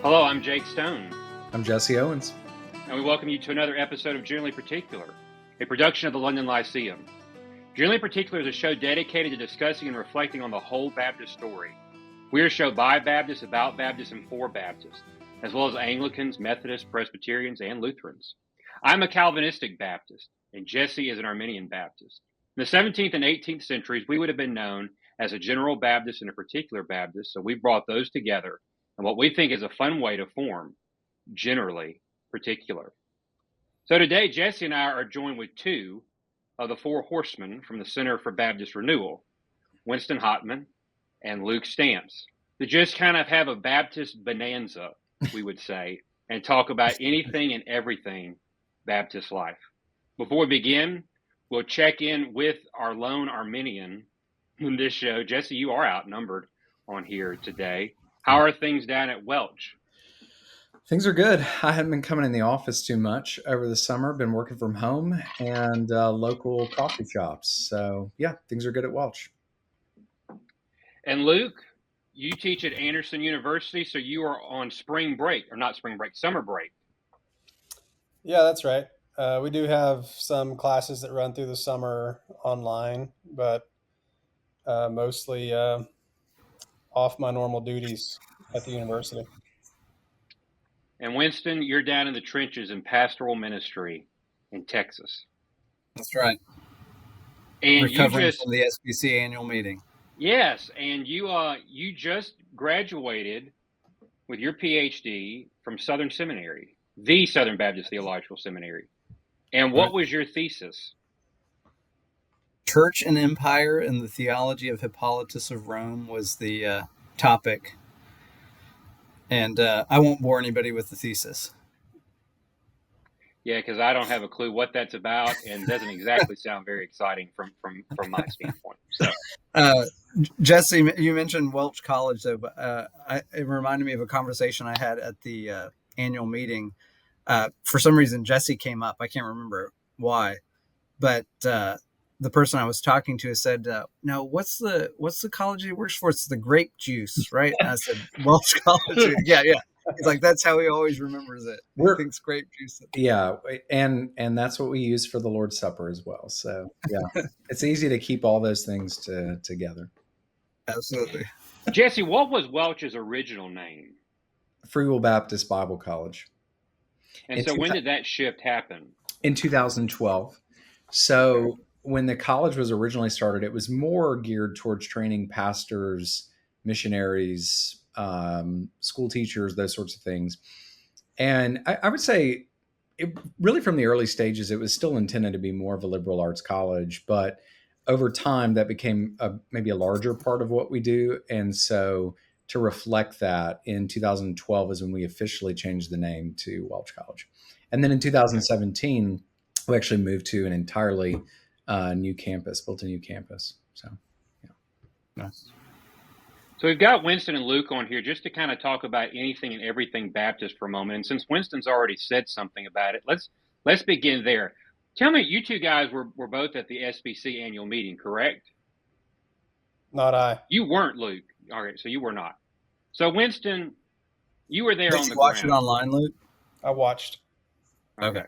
Hello, I'm Jake Stone, I'm Jesse Owens. and we welcome you to another episode of Generally Particular, a production of the London Lyceum. Generally Particular is a show dedicated to discussing and reflecting on the whole Baptist story. We are a show by Baptists, about Baptists, and for Baptists, as well as Anglicans, Methodists, Presbyterians, and Lutherans. I'm a Calvinistic Baptist, and Jesse is an Arminian Baptist. In the 17th and 18th centuries, we would have been known as a general Baptist and a particular Baptist, so we brought those together and what we think is a fun way to form generally particular. So today, Jesse and I are joined with two of the four horsemen from the Center for Baptist Renewal, Winston Hotman and Luke Stamps, to just kind of have a Baptist bonanza, we would say, and talk about anything and everything Baptist life. Before we begin, we'll check in with our lone Arminian in this show. Jesse, you are outnumbered on here today. How are things down at Welch? Things are good. I haven't been coming in the office too much over the summer. Been working from home and local coffee shops. So yeah, things are good at Welch. And Luke, you teach at Anderson University, so you are on spring break, or not spring break, summer break. Yeah, that's right. We do have some classes that run through the summer online, but mostly off my normal duties at the university. And Winston, you're down in the trenches in pastoral ministry in Texas. That's right. And recovering from the SBC annual meeting. Yes, and you just graduated with your PhD from Southern Seminary, the Southern Baptist Theological Seminary. And what was your thesis? Church and Empire and the Theology of Hippolytus of Rome was the topic. And I won't bore anybody with the thesis. Yeah, because I don't have a clue what that's about, and doesn't exactly sound very exciting from my standpoint. So, Jesse, you mentioned Welch College, though, but it reminded me of a conversation I had at the annual meeting. For some reason, Jesse came up. I can't remember why, but the person I was talking to said, "No, what's the college he works for? It's the grape juice, right?" And I said, "Welch College." Yeah. He's like, that's how he always remembers it. He thinks grape juice. Yeah, and that's what we use for the Lord's Supper as well. So yeah, it's easy to keep all those things together. Absolutely. Jesse, what was Welch's original name? Free Will Baptist Bible College. And so when did that shift happen? In 2012. So when the college was originally started, it was more geared towards training pastors, missionaries, school teachers, those sorts of things. And I would say really from the early stages, it was still intended to be more of a liberal arts college, but over time that became maybe a larger part of what we do. And so to reflect that, in 2012 is when we officially changed the name to Welch College. And then in 2017, we actually moved to an entirely new campus, built a new campus. So, yeah. Nice. So we've got Winston and Luke on here just to kind of talk about anything and everything Baptist for a moment. And since Winston's already said something about it, let's begin there. Tell me, you two guys were both at the SBC annual meeting, correct? Not I. You weren't, Luke. All right, so you were not. So Winston, you were there on the ground. Did you watch it online, Luke? I watched. Okay.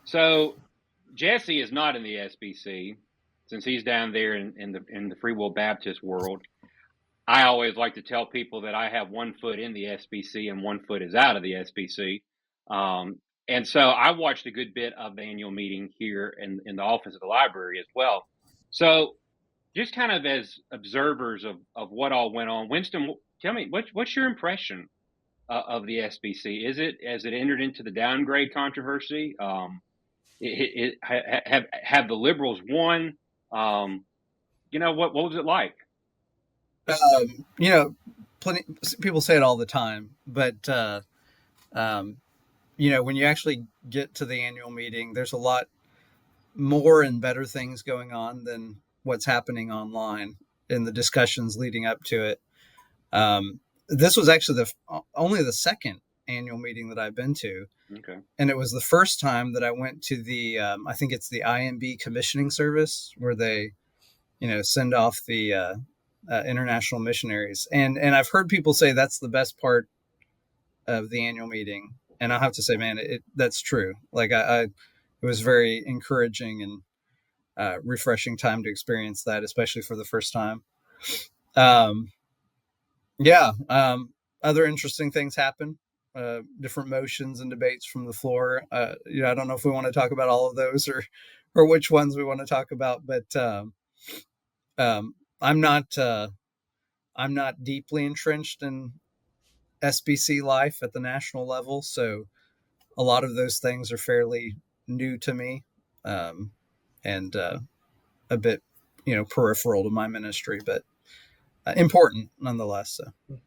So Jesse is not in the SBC, since he's down there in the Free Will Baptist world. I always like to tell people that I have one foot in the SBC and one foot is out of the SBC. And so I watched a good bit of the annual meeting here in the office of the library as well. So just kind of as observers of what all went on, Winston, tell me, what's your impression of the SBC? Has it entered into the downgrade controversy? Have the liberals won? What was it like? Plenty people say it all the time, but when you actually get to the annual meeting, there's a lot more and better things going on than what's happening online in the discussions leading up to it. This was actually only the second annual meeting that I've been to. Okay. And it was the first time that I went to the, I think it's the IMB commissioning service where they, send off the international missionaries. And I've heard people say that's the best part of the annual meeting, and I have to say, man, that's true. Like it was very encouraging and refreshing time to experience that, especially for the first time. Um, yeah. Other interesting things happen. Different motions and debates from the floor. I don't know if we want to talk about all of those or which ones we want to talk about, but um, I'm not I'm not deeply entrenched in SBC life at the national level, so a lot of those things are fairly new to me, and a bit peripheral to my ministry, but important nonetheless. So.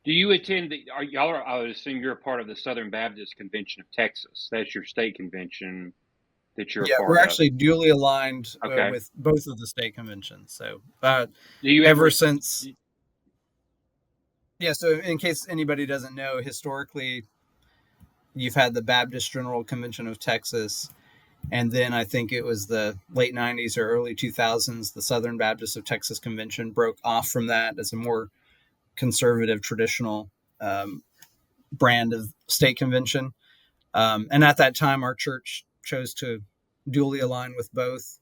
Do you attend I would assume you're a part of the Southern Baptist Convention of Texas. That's your state convention that you're a part We're of. actually duly aligned Okay. with both of the state conventions. So Do you since so in case anybody doesn't know, historically you've had the Baptist General Convention of Texas, and then I think it was the late 90s or early 2000s, the Southern Baptist of Texas Convention broke off from that as a more conservative, traditional brand of state convention. And at that time, our church chose to duly align with both.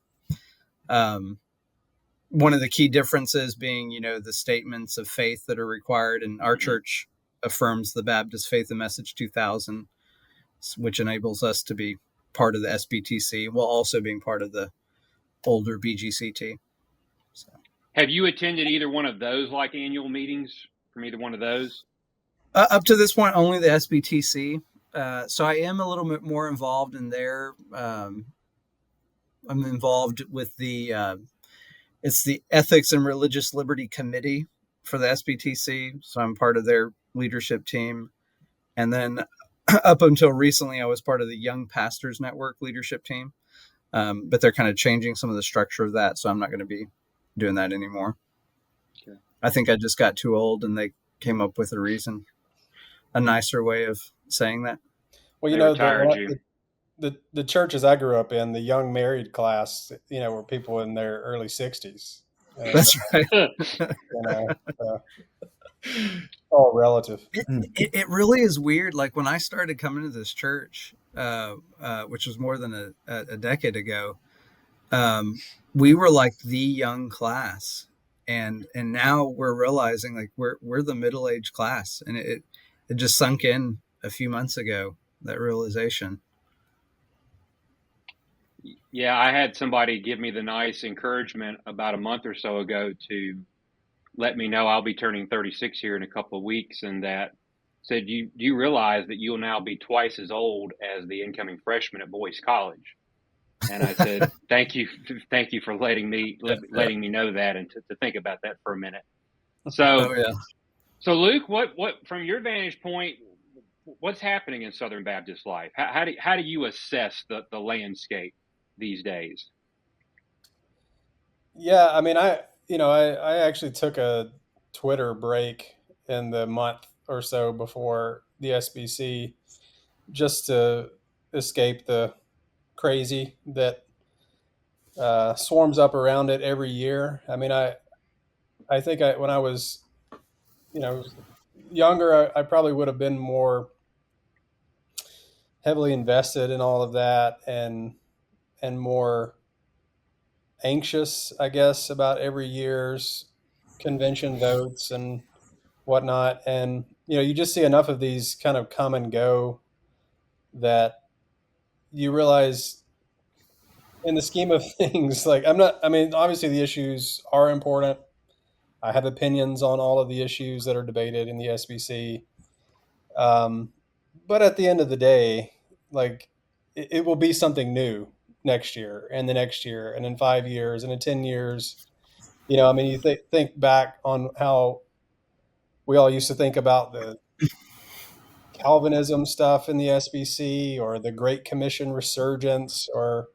One of the key differences being, the statements of faith that are required, and our church affirms the Baptist Faith and Message 2000, which enables us to be part of the SBTC while also being part of the older BGCT. So. Have you attended either one of those annual meetings from either one of those? Up to this point, only the SBTC. So I am a little bit more involved in there. I'm involved with it's the Ethics and Religious Liberty Committee for the SBTC. So I'm part of their leadership team. And then up until recently, I was part of the Young Pastors Network leadership team. But they're kind of changing some of the structure of that. So I'm not going to be doing that anymore. Okay. I think I just got too old and they came up with a nicer way of saying that. Well, the churches I grew up in, the young married class, were people in their early 60s. That's right. All relative. It really is weird. Like when I started coming to this church, which was more than a decade ago, we were like the young class, and now we're realizing like we're the middle-aged class, and it just sunk in a few months ago, that realization. Yeah, I had somebody give me the nice encouragement about a month or so ago to let me know I'll be turning 36 here in a couple of weeks, and that said, do you realize that you'll now be twice as old as the incoming freshman at Boyce College? And I said, thank you for letting me know that, and to think about that for a minute. So, So Luke, what from your vantage point, what's happening in Southern Baptist life? How do you assess the landscape these days? Yeah, I mean, I actually took a Twitter break in the month or so before the SBC just to escape the crazy that swarms up around it every year. I mean, I think when I was, younger, I probably would have been more heavily invested in all of that and more anxious, I guess, about every year's convention votes and whatnot. And, you just see enough of these kind of come and go that you realize in the scheme of things, obviously the issues are important. I have opinions on all of the issues that are debated in the SBC. But at the end of the day, it will be something new next year and the next year and in 5 years and in 10 years. You think back on how we all used to think about the Calvinism stuff in the SBC or the Great Commission resurgence or,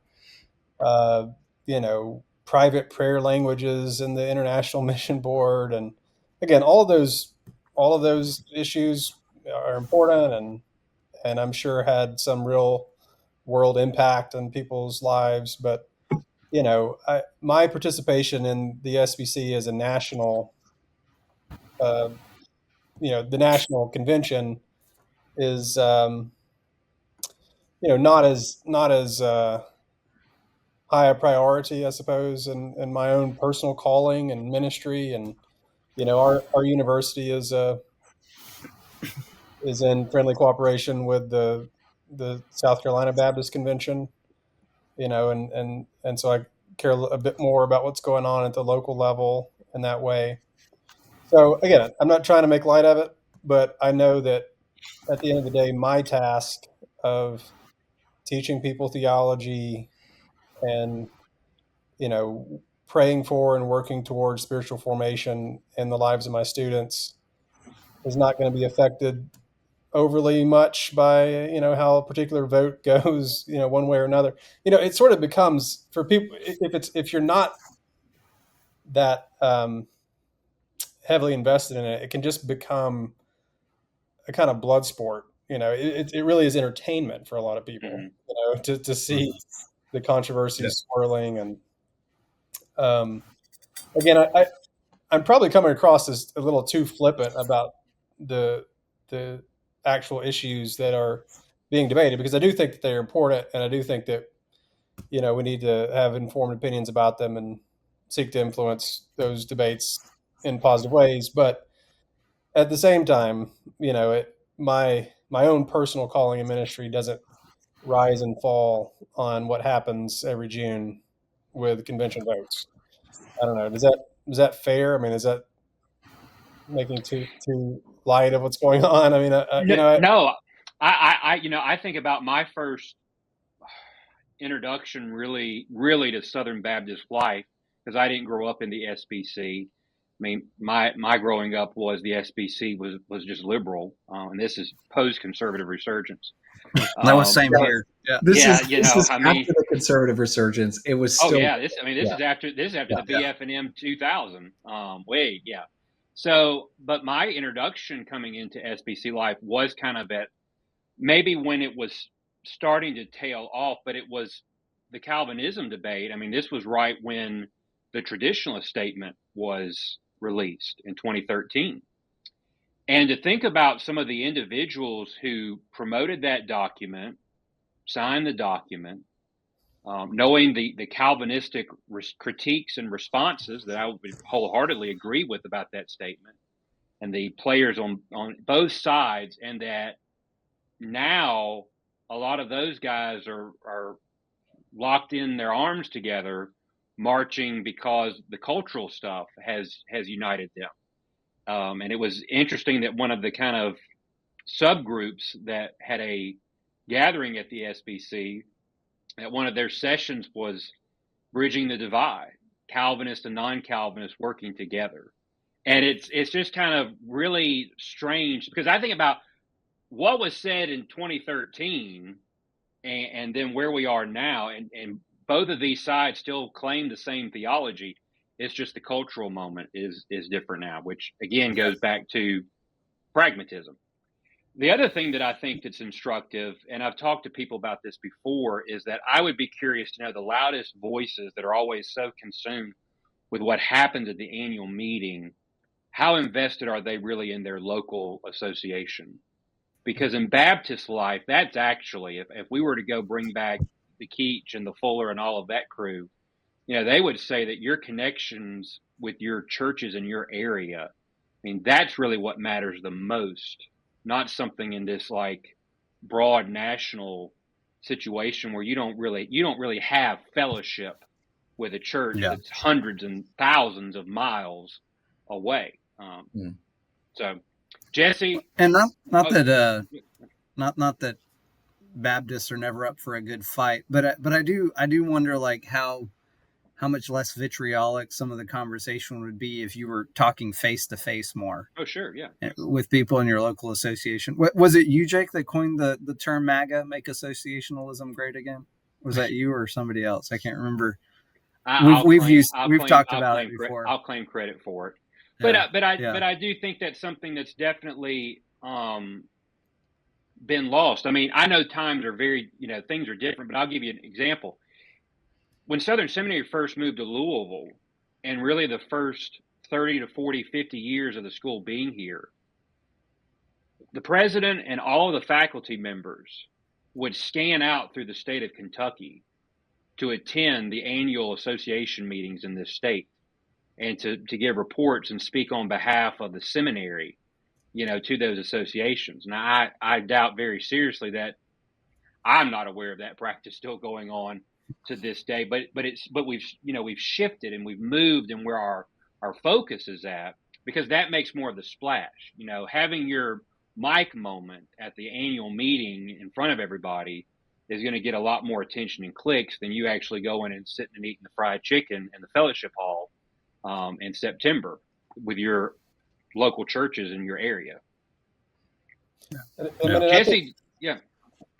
private prayer languages in the International Mission Board. And again, all of those issues are important and I'm sure had some real world impact on people's lives. But, my participation in the SBC as a national, the national convention is not as high a priority, I suppose, in my own personal calling and ministry. And our university is in friendly cooperation with the South Carolina Baptist Convention, and so I care a bit more about what's going on at the local level in that way. So again, I'm not trying to make light of it, but I know that at the end of the day, my task of teaching people theology and praying for and working towards spiritual formation in the lives of my students is not going to be affected overly much by how a particular vote goes one way or another. It sort of becomes, for people, if you're not that heavily invested in it, it can just become a kind of blood sport. It really is entertainment for a lot of people. To see the controversy swirling. And again, I'm probably coming across as a little too flippant about the actual issues that are being debated, because I do think that they're important, and I do think that we need to have informed opinions about them and seek to influence those debates in positive ways. But at the same time, my own personal calling and ministry doesn't rise and fall on what happens every June with convention votes. I don't know. Is that fair? I mean, is that making too light of what's going on? I mean, no, I think about my first introduction really to Southern Baptist life, because I didn't grow up in the SBC. I mean, my growing up was the SBC was just liberal, and this is post-conservative resurgence. That was same here. Yeah. This is after the conservative resurgence. It was still. Oh yeah, this is after the BF&M 2000. So, but my introduction coming into SBC life was kind of at maybe when it was starting to tail off, but it was the Calvinism debate. I mean, this was right when the traditionalist statement was released in 2013. And to think about some of the individuals who promoted that document, signed the document, knowing the Calvinistic critiques and responses that I would wholeheartedly agree with about that statement, and the players on both sides, and that now a lot of those guys are locked in their arms together, marching because the cultural stuff has united them. And it was interesting that one of the kind of subgroups that had a gathering at the SBC, that one of their sessions was bridging the divide, Calvinists and non-Calvinists working together. And it's just kind of really strange, because I think about what was said in 2013 and then where we are now, and both of these sides still claim the same theology. It's just the cultural moment is different now, which again goes back to pragmatism. The other thing that I think that's instructive, and I've talked to people about this before, is that I would be curious to know the loudest voices that are always so consumed with what happens at the annual meeting, how invested are they really in their local association? Because in Baptist life, that's actually, if we were to go bring back the Keach and the Fuller and all of that crew, they would say that your connections with your churches in your area, I mean, that's really what matters the most, not something in this like broad national situation where you don't really have fellowship with a church that's hundreds and thousands of miles away. So, Jesse, and not that Baptists are never up for a good fight, but I do wonder like how much less vitriolic some of the conversation would be if you were talking face to face more. Oh, sure, yeah, with people in your local association. Was it you, Jake, that coined the term MAGA, make associationalism great again? Was that you or somebody else? I can't remember. We've talked about it before. I'll claim credit for it. But I do think that's something that's definitely been lost. I mean, I know times are very, things are different, but I'll give you an example. When Southern Seminary first moved to Louisville, and really the first 30 to 40, 50 years of the school being here, the president and all of the faculty members would scan out through the state of Kentucky to attend the annual association meetings in this state and to give reports and speak on behalf of the seminary, to those associations. Now, I doubt very seriously that I'm not aware of that practice still going on to this day, but we've shifted and we've moved and where our focus is at, because that makes more of the splash. Having your mic moment at the annual meeting in front of everybody is going to get a lot more attention and clicks than you actually going and sitting and eating the fried chicken in the fellowship hall in September with your local churches in your area. Jesse, yeah.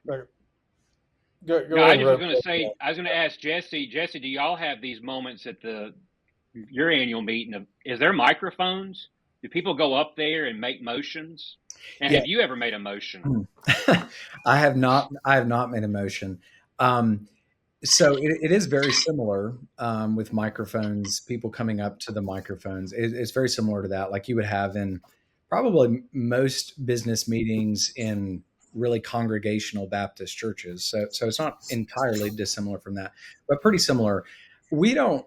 Go no, I was going to say, I was going to ask Jesse, do y'all have these moments at your annual meeting? Is there microphones? Do people go up there and make motions? And have you ever made a motion? I have not made a motion. So it is very similar with microphones, people coming up to the microphones. It's very similar to that, like you would have in probably most business meetings in really congregational Baptist churches. So it's not entirely dissimilar from that, but pretty similar. We don't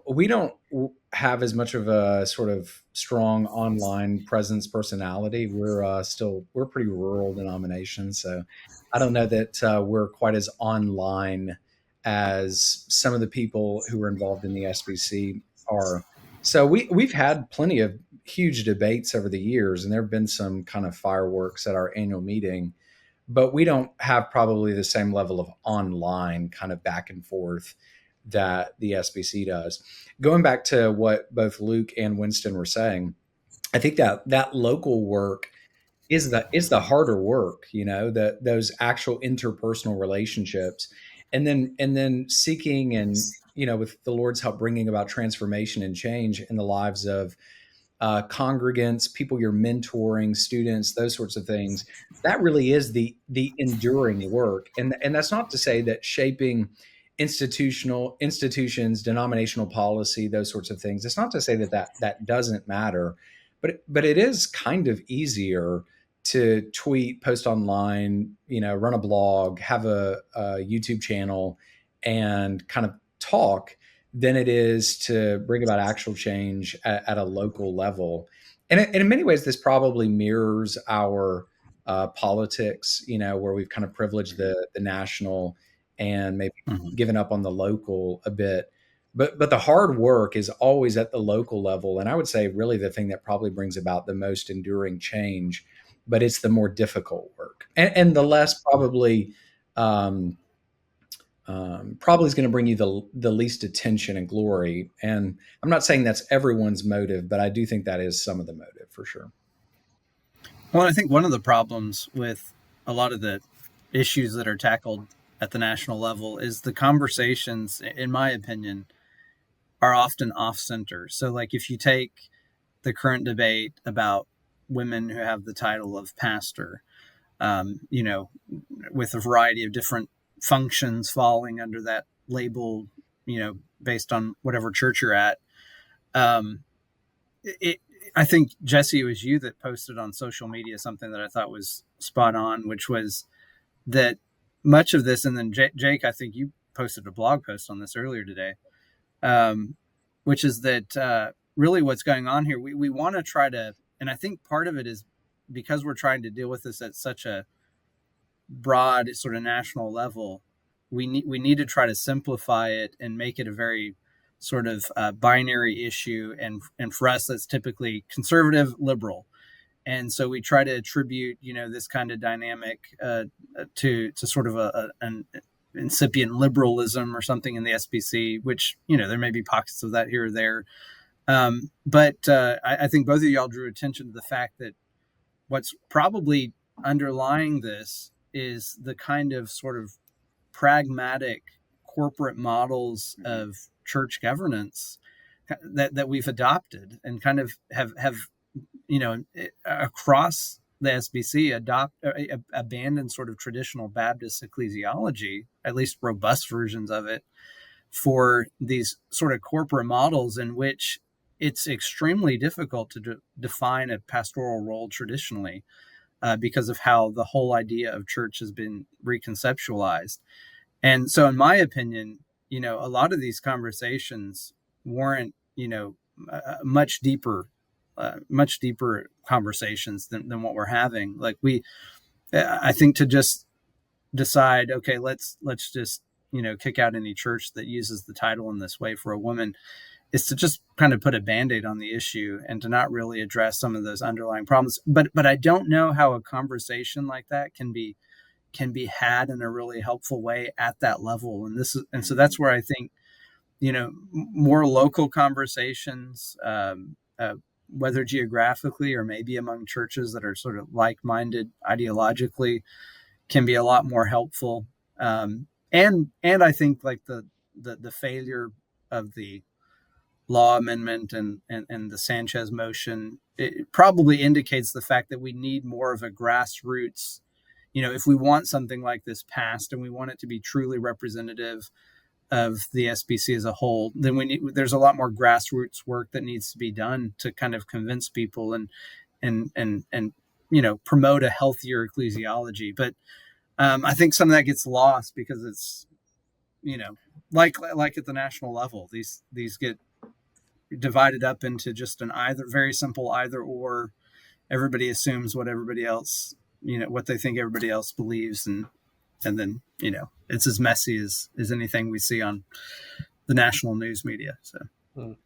have as much of a sort of strong online presence personality. We're pretty rural denomination, so I don't know that we're quite as online as some of the people who are involved in the SBC are. So we've had plenty of huge debates over the years, and there have been some kind of fireworks at our annual meeting, but we don't have probably the same level of online kind of back and forth that the SBC does. Going back to what both Luke and Winston were saying, I think that local work is the harder work, those actual interpersonal relationships, and then seeking and, with the Lord's help, bringing about transformation and change in the lives of congregants, people you're mentoring, students, those sorts of things. That really is the enduring work. And that's not to say that shaping institutions, denominational policy, those sorts of things, it's not to say that doesn't matter, but it is kind of easier to tweet, post online, run a blog, have a YouTube channel, and kind of talk than it is to bring about actual change at a local level. And in many ways, this probably mirrors our politics, where we've kind of privileged the national and maybe given up on the local a bit. But the hard work is always at the local level. And I would say really the thing that probably brings about the most enduring change, but it's the more difficult work and the less probably is going to bring you the least attention and glory. And I'm not saying that's everyone's motive, but I do think that is some of the motive for sure. Well, I think one of the problems with a lot of the issues that are tackled at the national level is the conversations, in my opinion, are often off-center. So like if you take the current debate about women who have the title of pastor, with a variety of different functions falling under that label, based on whatever church you're at. I think, Jesse, it was you that posted on social media something that I thought was spot on, which was that much of this, and then Jake, I think you posted a blog post on this earlier today, which is that really what's going on here, we want to try to, and I think part of it is because we're trying to deal with this at such a broad sort of national level, we need to try to simplify it and make it a very sort of binary issue. And for us, that's typically conservative, liberal. And so we try to attribute, this kind of dynamic to sort of an incipient liberalism or something in the SBC, which, there may be pockets of that here or there. But I think both of y'all drew attention to the fact that what's probably underlying this is the kind of sort of pragmatic corporate models of church governance that we've adopted and kind of have across the SBC abandoned sort of traditional Baptist ecclesiology, at least robust versions of it, for these sort of corporate models in which it's extremely difficult to define a pastoral role traditionally. because of how the whole idea of church has been reconceptualized. And so, in my opinion, a lot of these conversations warrant, much deeper, much deeper conversations than what we're having. Like I think to just decide, okay, let's just kick out any church that uses the title in this way for a woman, is to just kind of put a band-aid on the issue and to not really address some of those underlying problems. But I don't know how a conversation like that can be had in a really helpful way at that level. And so that's where I think more local conversations, whether geographically or maybe among churches that are sort of like-minded ideologically, can be a lot more helpful. And I think like the failure of the law amendment and the Sanchez motion, it probably indicates the fact that we need more of a grassroots, if we want something like this passed and we want it to be truly representative of the SBC as a whole, then there's a lot more grassroots work that needs to be done to kind of convince people and promote a healthier ecclesiology. But I think some of that gets lost because it's, like at the national level, these get divided up into just an either, very simple either or. Everybody assumes what everybody else, what they think everybody else believes, and then it's as messy as anything we see on the national news media. So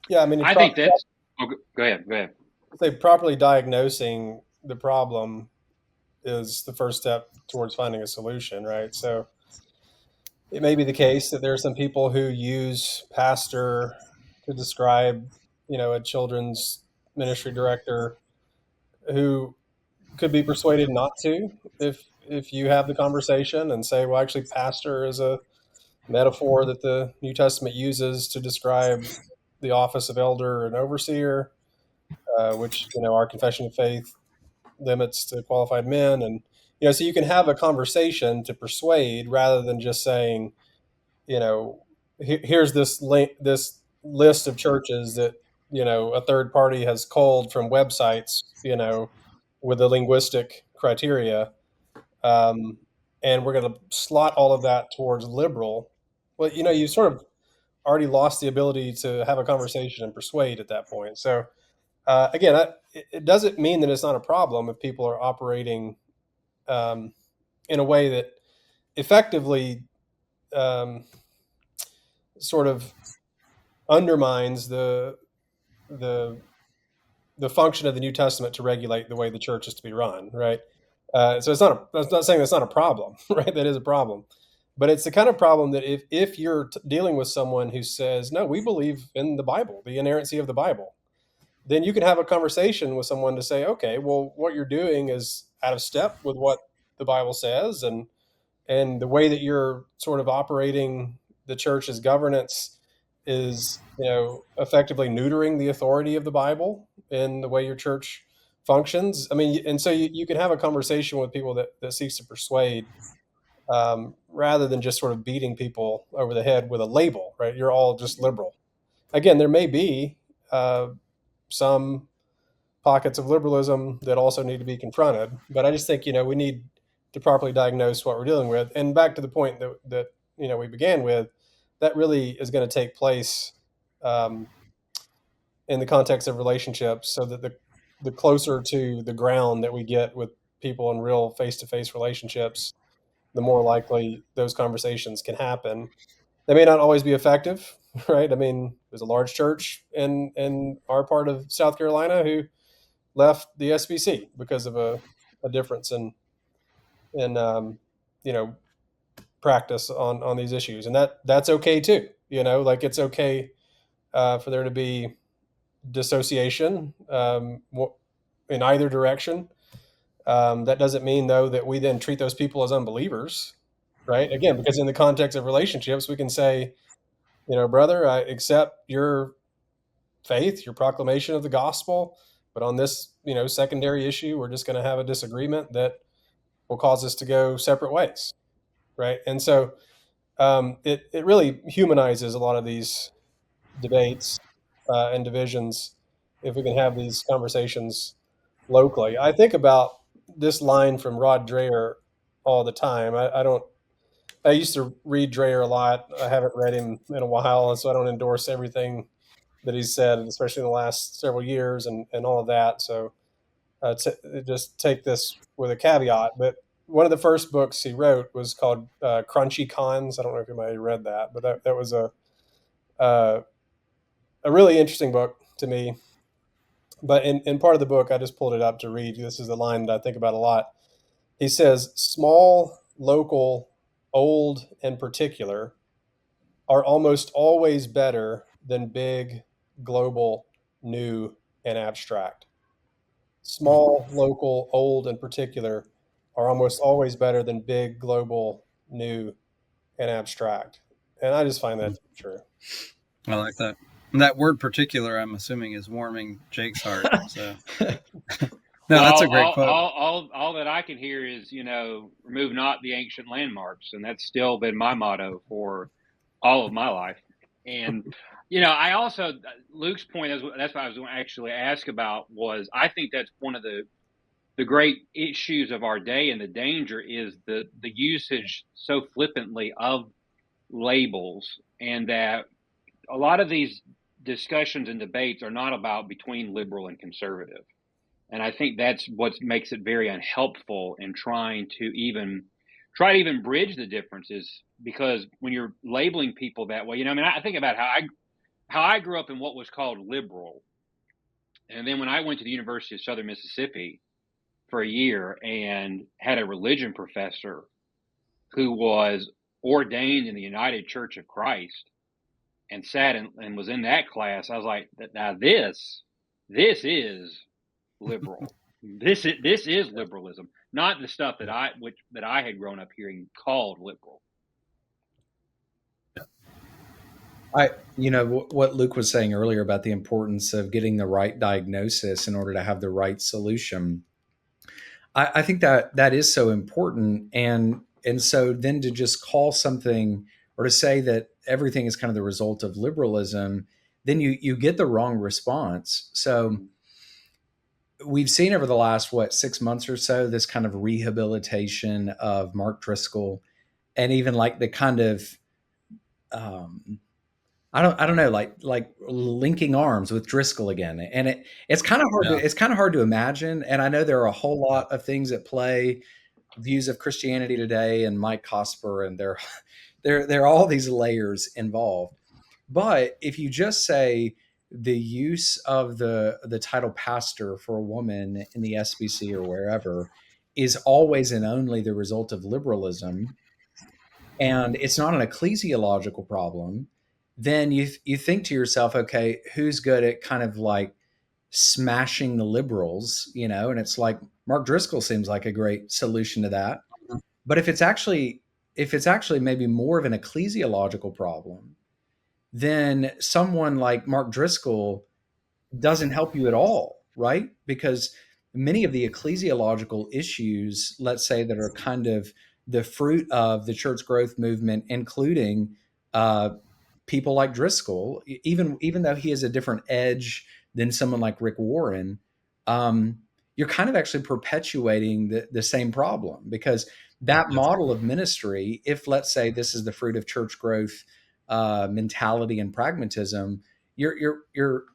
yeah, I mean, I think that's. Oh, go ahead. Say properly diagnosing the problem is the first step towards finding a solution, right? So it may be the case that there are some people who use pastor to describe, a children's ministry director who could be persuaded not to if you have the conversation and say, well, actually, pastor is a metaphor that the New Testament uses to describe the office of elder and overseer, which, our confession of faith limits to qualified men. And, so you can have a conversation to persuade rather than just saying, here's this list of churches that, a third party has culled from websites, with the linguistic criteria. And we're going to slot all of that towards liberal. Well, you sort of already lost the ability to have a conversation and persuade at that point. So, again, it doesn't mean that it's not a problem if people are operating in a way that effectively sort of undermines the function of the New Testament to regulate the way the church is to be run, right? So that's not saying that's not a problem, right? That is a problem, but it's the kind of problem that if you're dealing with someone who says, no, we believe in the Bible, the inerrancy of the Bible, then you can have a conversation with someone to say, okay, well, what you're doing is out of step with what the Bible says, and the way that you're sort of operating the church's governance is, effectively neutering the authority of the Bible in the way your church functions. I mean, and so you can have a conversation with people that seeks to persuade, rather than just sort of beating people over the head with a label, right? You're all just liberal. Again, there may be some pockets of liberalism that also need to be confronted, but I just think, we need to properly diagnose what we're dealing with. And back to the point that we began with, that really is going to take place in the context of relationships, so that the closer to the ground that we get with people in real face-to-face relationships, the more likely those conversations can happen. They may not always be effective, right? I mean, there's a large church in our part of South Carolina who left the SBC because of a difference in practice on these issues, and that's okay too. Like it's okay for there to be dissociation in either direction. That doesn't mean, though, that we then treat those people as unbelievers, right? Again, because in the context of relationships, we can say, brother, I accept your faith, your proclamation of the gospel, but on this, secondary issue, we're just going to have a disagreement that will cause us to go separate ways, right? And so it really humanizes a lot of these debates and divisions if we can have these conversations, locally. I think about this line from Rod Dreher all the time. I used to read Dreher a lot. I haven't read him in a while, and so I don't endorse everything that he's said, especially in the last several years and all of that. So just take this with a caveat. But one of the first books he wrote was called Crunchy Cons. I don't know if anybody read that, but that was uh, a really interesting book to me. But in part of the book, I just pulled it up to read. This is the line that I think about a lot. He says, small, local, old, and particular are almost always better than big, global, new, and abstract. Small, local, old, and particular are almost always better than big, global, new, and abstract. And I just find that to be true. I like that. And that word particular, I'm assuming, is warming Jake's heart. So, no, that's a great quote. All that I can hear is, remove not the ancient landmarks. And that's still been my motto for all of my life. And, I also, Luke's point, that's what I was going to actually ask about was, I think that's one of the great issues of our day, and the danger is the usage so flippantly of labels, and that a lot of these discussions and debates are not about between liberal and conservative. And I think that's what makes it very unhelpful in trying to even bridge the differences, because when you're labeling people that way, I think about how I grew up in what was called liberal. And then when I went to the University of Southern Mississippi for a year and had a religion professor who was ordained in the United Church of Christ and sat and was in that class, I was like, now this is liberal. This is liberalism, not the stuff that I had grown up hearing called liberal. What Luke was saying earlier about the importance of getting the right diagnosis in order to have the right solution. I think that is so important. And so then to just call something, or to say that everything is kind of the result of liberalism, then you get the wrong response. So we've seen over the last, 6 months or so, this kind of rehabilitation of Mark Driscoll, and even like the kind of, I don't know, like linking arms with Driscoll again. And it's kind of hard it's kind of hard to imagine. And I know there are a whole lot of things at play, views of Christianity Today and Mike Cosper, and there are all these layers involved. But if you just say the use of the title pastor for a woman in the SBC or wherever is always and only the result of liberalism, and it's not an ecclesiological problem, then you think to yourself, okay, who's good at kind of like smashing the liberals, and it's like Mark Driscoll seems like a great solution to that. But if it's actually maybe more of an ecclesiological problem, then someone like Mark Driscoll doesn't help you at all, right? Because many of the ecclesiological issues, let's say, that are kind of the fruit of the church growth movement, including people like Driscoll, even though he has a different edge than someone like Rick Warren, you're kind of actually perpetuating the same problem, because that model of ministry, if let's say this is the fruit of church growth mentality and pragmatism, you're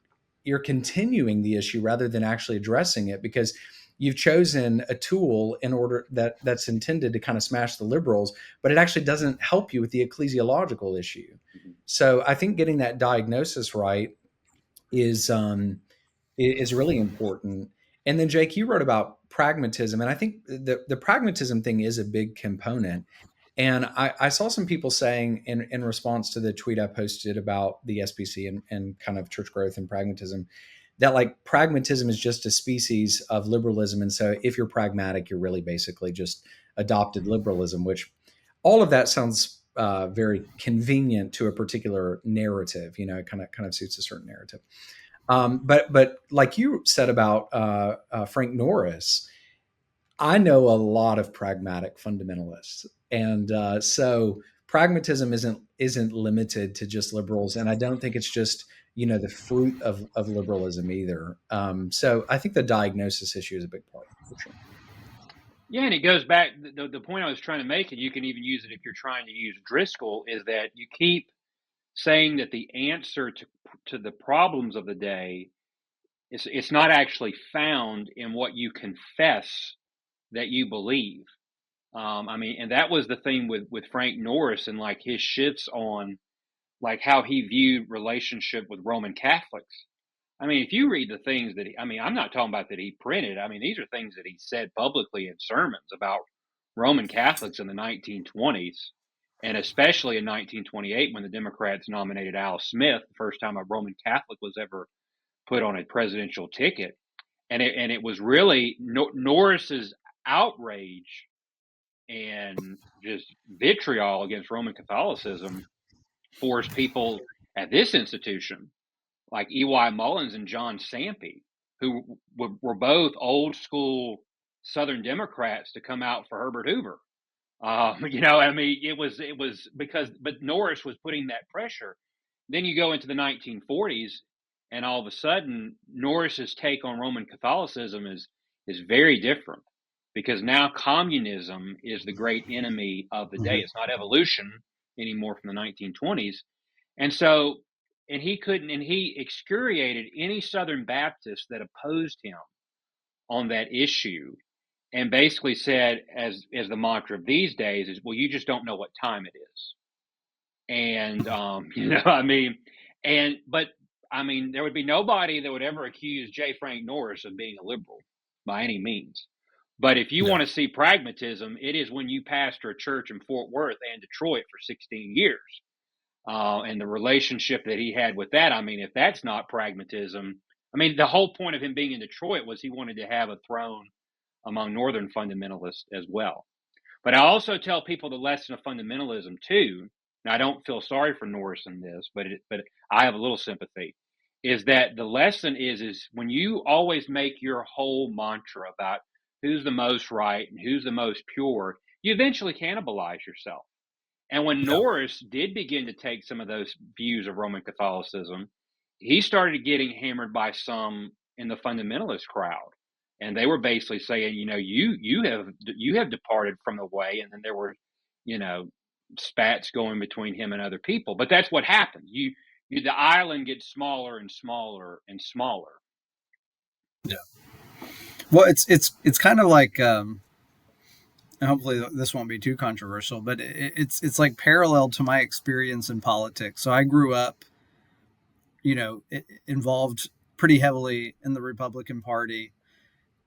continuing the issue rather than actually addressing it, because you've chosen a tool in order that's intended to kind of smash the liberals, but it actually doesn't help you with the ecclesiological issue. Mm-hmm. So I think getting that diagnosis right is really important. And then Jake, you wrote about pragmatism, and I think the pragmatism thing is a big component. And I saw some people saying in response to the tweet I posted about the SBC and kind of church growth and pragmatism, that like pragmatism is just a species of liberalism. And so if you're pragmatic, you're really basically just adopted liberalism, which all of that sounds very convenient to a particular narrative, it kind of suits a certain narrative. But like you said about Frank Norris, I know a lot of pragmatic fundamentalists, and so pragmatism isn't limited to just liberals, and I don't think it's just the fruit of liberalism either. So I think the diagnosis issue is a big part for sure. Yeah, and it goes back. The point I was trying to make, and you can even use it if you're trying to use Driscoll, is that you keep saying that the answer to the problems of the day it's not actually found in what you confess that you believe. I mean, and that was the thing with Frank Norris and like his shifts on like how he viewed relationship with Roman Catholics. I mean, if you read the things that I mean, I'm not talking about that he printed. I mean, these are things that he said publicly in sermons about Roman Catholics in the 1920s, and especially in 1928 when the Democrats nominated Al Smith, the first time a Roman Catholic was ever put on a presidential ticket. And it was really Norris's outrage and just vitriol against Roman Catholicism forced people at this institution like E.Y. Mullins and John Sampe, who were both old school Southern Democrats, to come out for Herbert Hoover. I mean, it was because, but Norris was putting that pressure. Then you go into the 1940s, and all of a sudden, Norris's take on Roman Catholicism is very different because now communism is the great enemy of the day. It's not evolution anymore from the 1920s, and so, and he excoriated any Southern Baptist that opposed him on that issue, and basically said, as the mantra of these days is, well, you just don't know what time it is. And I mean, but I mean, there would be nobody that would ever accuse J. Frank Norris of being a liberal by any means. But if you want to see pragmatism, it is when you pastor a church in Fort Worth and Detroit for 16 years. And the relationship that he had with that, I mean, if that's not pragmatism, I mean, the whole point of him being in Detroit was he wanted to have a throne among Northern fundamentalists as well. But I also tell people the lesson of fundamentalism too. Now, I don't feel sorry for Norris in this, but I have a little sympathy. Is that the lesson is when you always make your whole mantra about who's the most right and who's the most pure, you eventually cannibalize yourself. And when Norris did begin to take some of those views of Roman Catholicism, he started getting hammered by some in the fundamentalist crowd. And they were basically saying, you have departed from the way. And then there were, spats going between him and other people. But that's what happened. The island gets smaller and smaller and smaller. Yeah. Well, it's kind of like, and hopefully this won't be too controversial, but it's like parallel to my experience in politics. So I grew up, involved pretty heavily in the Republican Party.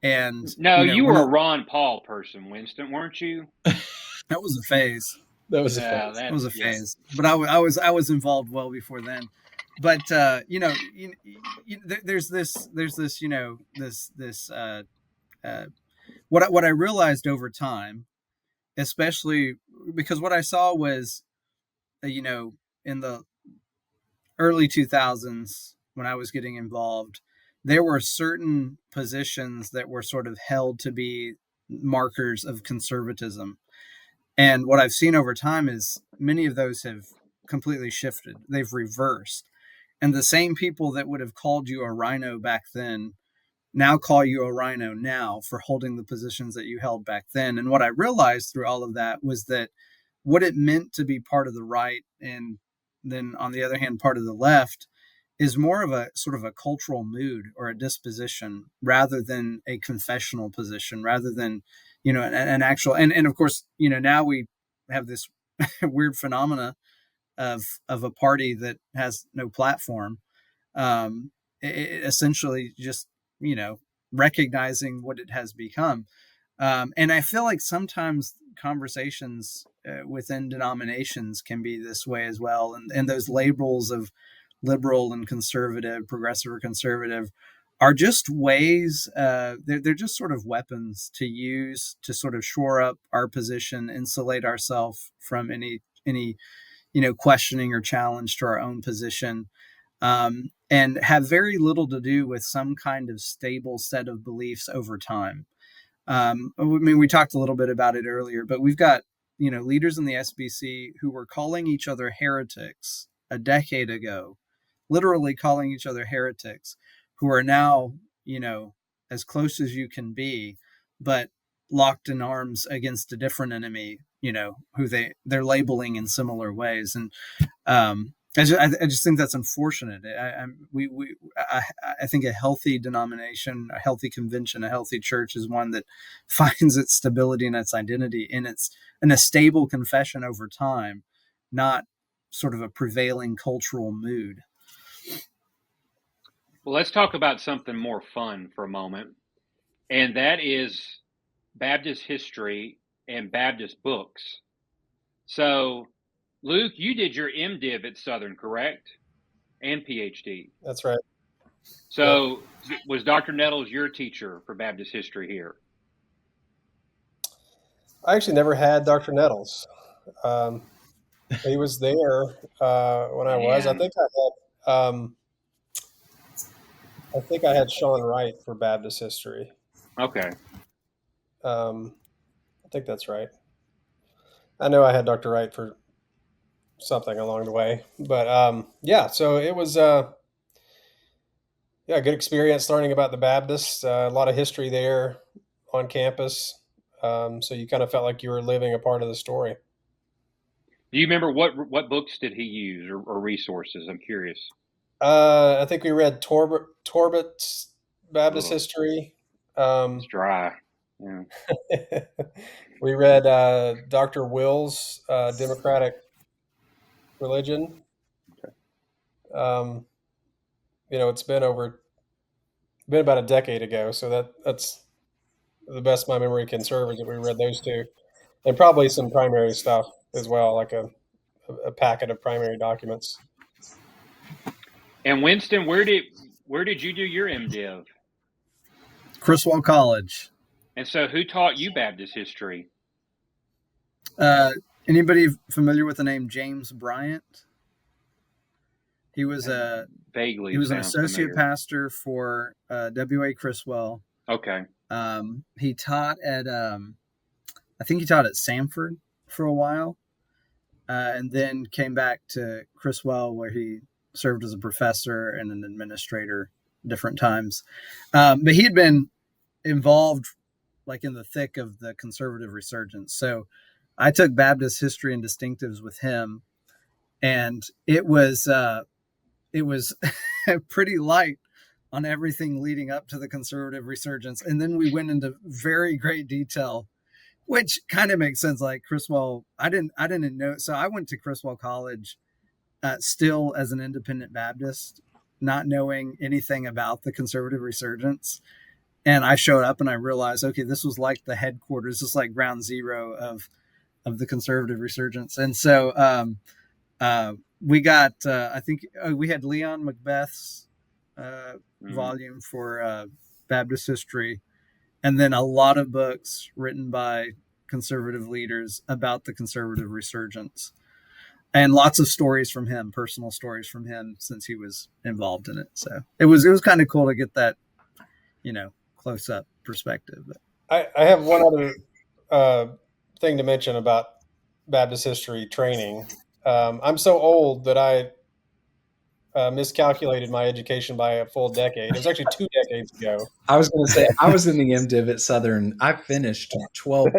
And no, you were a Ron Paul person, Winston, weren't you? That was a phase. That was a phase. That was a phase. But I was involved well before then. But there's this what I realized over time, especially because what I saw was, in the early 2000s when I was getting involved, there were certain positions that were sort of held to be markers of conservatism. And what I've seen over time is many of those have completely shifted. They've reversed. And the same people that would have called you a rhino back then now call you a rhino now for holding the positions that you held back then. And what I realized through all of that was that what it meant to be part of the right and then on the other hand, part of the left is more of a sort of a cultural mood or a disposition rather than a confessional position, rather than, an actual, and of course, now we have this weird phenomena of a party that has no platform, essentially just, recognizing what it has become. And I feel like sometimes conversations within denominations can be this way as well. And those labels of liberal and conservative, progressive or conservative, are just ways, they're just sort of weapons to use to sort of shore up our position, insulate ourselves from any questioning or challenge to our own position, and have very little to do with some kind of stable set of beliefs over time. I mean, we talked a little bit about it earlier, but we've got, leaders in the SBC who were calling each other heretics a decade ago literally calling each other heretics, who are now, as close as you can be, but locked in arms against a different enemy, who they're labeling in similar ways. And I just think that's unfortunate. I think a healthy denomination, a healthy convention, a healthy church is one that finds its stability and its identity in a stable confession over time, not sort of a prevailing cultural mood. Well, let's talk about something more fun for a moment, and that is Baptist history and Baptist books. So, Luke, you did your MDiv at Southern, correct? And PhD. That's right. So, was Dr. Nettles your teacher for Baptist history here? I actually never had Dr. Nettles. He was there when I was. I think I had Sean Wright for Baptist history. Okay. I think that's right. I know I had Dr. Wright for something along the way, but so it was a good experience learning about the Baptists. A lot of history there on campus, so you kind of felt like you were living a part of the story. Do you remember what books did he use or resources? I'm curious. I think we read Torbert's Baptist history. It's dry. Yeah. We read Dr. Will's Democratic Religion. Okay. It's been about a decade ago, so that's the best my memory can serve is that we read those two, and probably some primary stuff as well, like a packet of primary documents. And Winston, where did you do your MDiv? Criswell College. And so, who taught you Baptist history? Anybody familiar with the name James Bryant? He was vaguely. He was an associate pastor for W.A. Criswell. Okay. He taught at I think he taught at Samford for a while, and then came back to Criswell, where he served as a professor and an administrator different times. But he had been involved like in the thick of the conservative resurgence. So I took Baptist history and distinctives with him, and it was pretty light on everything leading up to the conservative resurgence. And then we went into very great detail, which kind of makes sense. Like Criswell, I didn't know. So I went to Criswell College still as an independent Baptist, not knowing anything about the conservative resurgence. And I showed up and I realized, okay, this was like the headquarters, this is like ground zero of the conservative resurgence. And so we got, I think we had Leon Macbeth's volume for Baptist history, and then a lot of books written by conservative leaders about the conservative resurgence, and lots of stories from him, personal stories from him since he was involved in it. So it was kind of cool to get that, close up perspective. I have one other thing to mention about Baptist history training. I'm so old that I miscalculated my education by a full decade. It was actually 2 decades ago. I was going to say, I was in the MDiv at Southern. I finished 12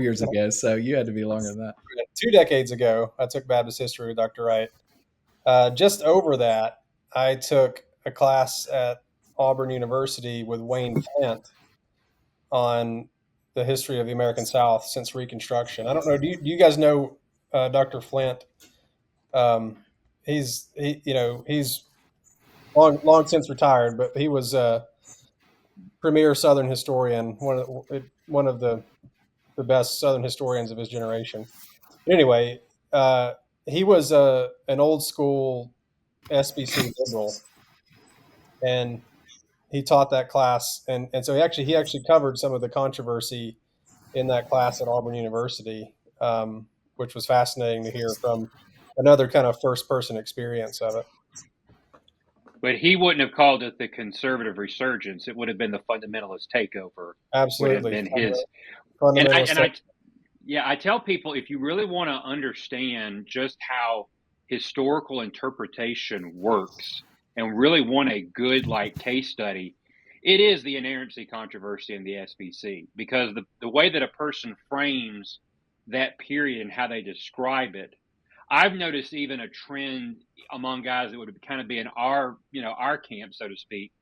years ago, so you had to be longer than that. 2 decades ago, I took Baptist history with Dr. Wright. Just over that, I took a class at Auburn University with Wayne Flint on the history of the American South since Reconstruction. I don't know. Do you guys know Dr. Flint? He's long since retired, but he was a premier Southern historian, one of the best Southern historians of his generation. But anyway, he was an old school SBC liberal, and he taught that class, and so he actually covered some of the controversy in that class at Auburn University, which was fascinating to hear from another kind of first-person experience of it. But he wouldn't have called it the conservative resurgence. It would have been the fundamentalist takeover. Absolutely. Would have been his. I tell people, if you really want to understand just how historical interpretation works and really want a good case study, it is the inerrancy controversy in the SBC, because the way that a person frames that period and how they describe it, I've noticed even a trend among guys that would kind of be in our camp, so to speak,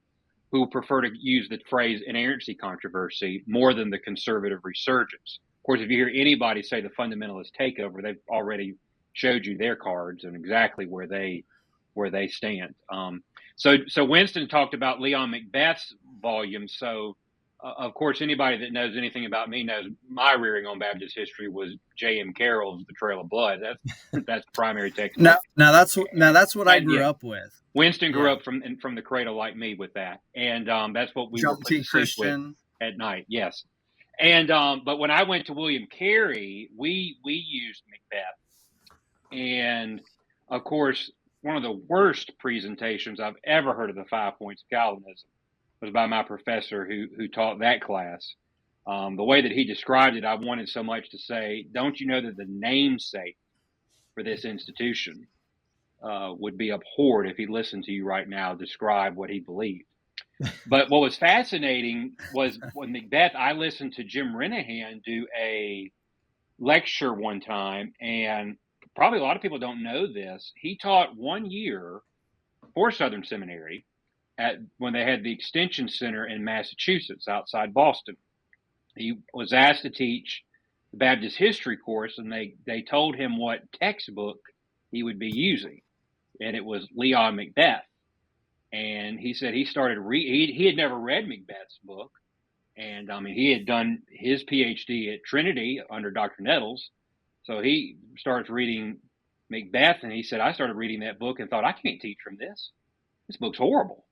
who prefer to use the phrase inerrancy controversy more than the conservative resurgence. Of course, if you hear anybody say the fundamentalist takeover, they've already showed you their cards and exactly where they stand. So Winston talked about Leon Macbeth's volume. So of course, anybody that knows anything about me knows my rearing on Baptist history was J.M. Carroll's The Trail of Blood. That's primary text. Now that's what I grew up with. Winston grew up from the cradle like me with that, and that's what we Jump were put to sleep with at night. Yes, and but when I went to William Carey, we used Macbeth, and of course, one of the worst presentations I've ever heard of the 5 points of Calvinism was by my professor who taught that class. The way that he described it, I wanted so much to say, don't you know that the namesake for this institution would be abhorred if he listened to you right now describe what he believed. But what was fascinating was when Macbeth, I listened to Jim Renahan do a lecture one time, and probably a lot of people don't know this. He taught 1 year for Southern Seminary when they had the Extension Center in Massachusetts outside Boston. He was asked to teach the Baptist history course, and they told him what textbook he would be using, and it was Leon Macbeth. And he said he started he had never read Macbeth's book, and he had done his PhD at Trinity under Dr. Nettles, so he starts reading Macbeth, and he said, I started reading that book and thought, I can't teach from this. This book's horrible.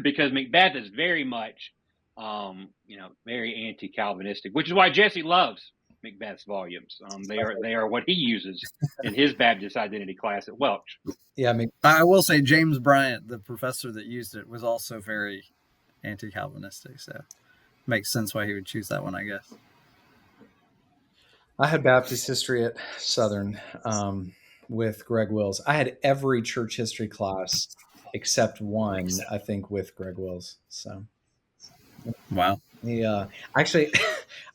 Because Macbeth is very much, very anti-Calvinistic, which is why Jesse loves Macbeth's volumes. They are what he uses in his Baptist identity class at Welch. Yeah, I will say James Bryant, the professor that used it, was also very anti-Calvinistic, so makes sense why he would choose that one, I guess. I had Baptist history at Southern with Greg Wills. I had every church history class except one, I think, with Greg Wills. So, wow. Yeah, actually,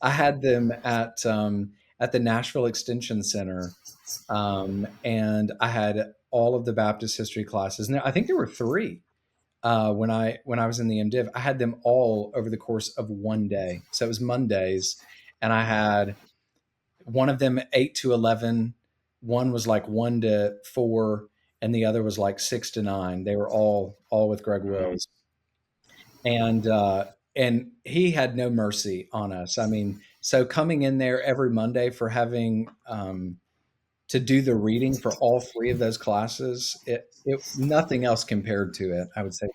I had them at the Nashville Extension Center, and I had all of the Baptist history classes. Now, I think there were 3 when I was in the MDiv. I had them all over the course of one day. So it was Mondays, and I had one of them 8 to 11. One was like 1 to 4. And the other was like 6 to 9. They were all with Greg Wills, and he had no mercy on us. I mean, so coming in there every Monday for having to do the reading for all 3 of those classes, it nothing else compared to it. I would say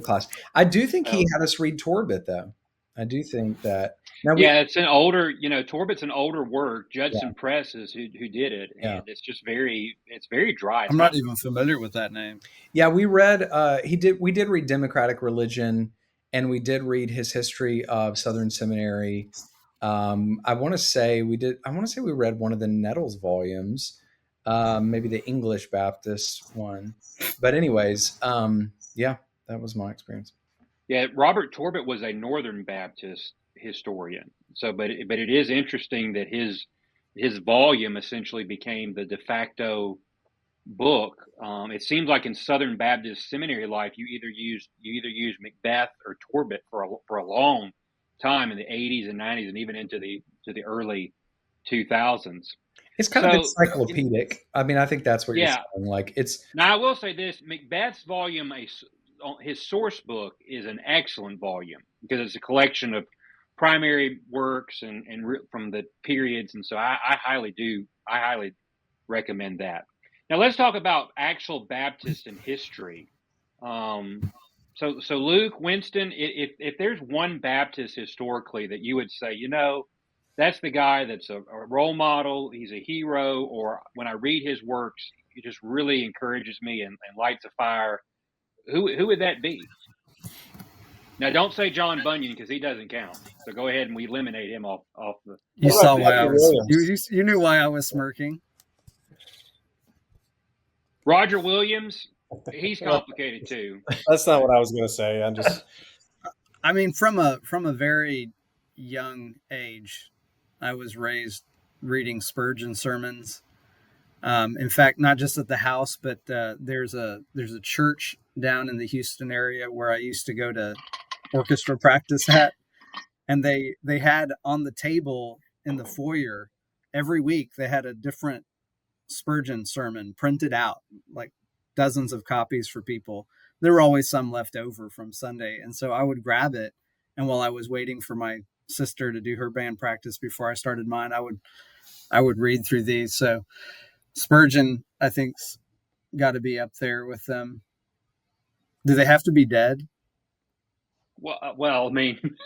class. I do think he had us read Torbit, though. I do think that. Now it's an older, Torbit's an older work. Judson Press is who did it, and it's just very dry. I'm not even familiar with that name. Yeah, we read. We did read Democratic Religion, and we did read his history of Southern Seminary. I want to say we read one of the Nettles volumes, maybe the English Baptist one. But anyways, that was my experience. Yeah, Robert Torbit was a Northern Baptist historian. So, but it is interesting that his volume essentially became the de facto book. It seems like in Southern Baptist seminary life, you either use Macbeth or Torbit for a long time in the 80s and 90s and even into the early 2000s. It's kind of encyclopedic. I mean, I think that's what you're saying. Like it's. Now, I will say this: Macbeth's volume, his source book, is an excellent volume because it's a collection of primary works and from the periods, and so I highly recommend that. Now let's talk about actual Baptist and history. So Luke, Winston, if there's one Baptist historically that you would say, that's the guy that's a role model, he's a hero, or when I read his works, he just really encourages me and lights a fire, who would that be? Now, don't say John Bunyan because he doesn't count. So go ahead and we eliminate him off the. You saw why I was. You knew why I was smirking. Roger Williams, he's complicated too. That's not what I was going to say. I'm just. I mean, from a very young age, I was raised reading Spurgeon sermons. In fact, not just at the house, but there's a church down in the Houston area where I used to go to orchestra practice at, and they had on the table in the foyer every week they had a different Spurgeon sermon printed out, like dozens of copies for people. There were always some left over from Sunday, and so I would grab it, and while I was waiting for my sister to do her band practice before I started mine, I would read through these. So Spurgeon, I think's got to be up there with them. Do they have to be dead? Well, I mean,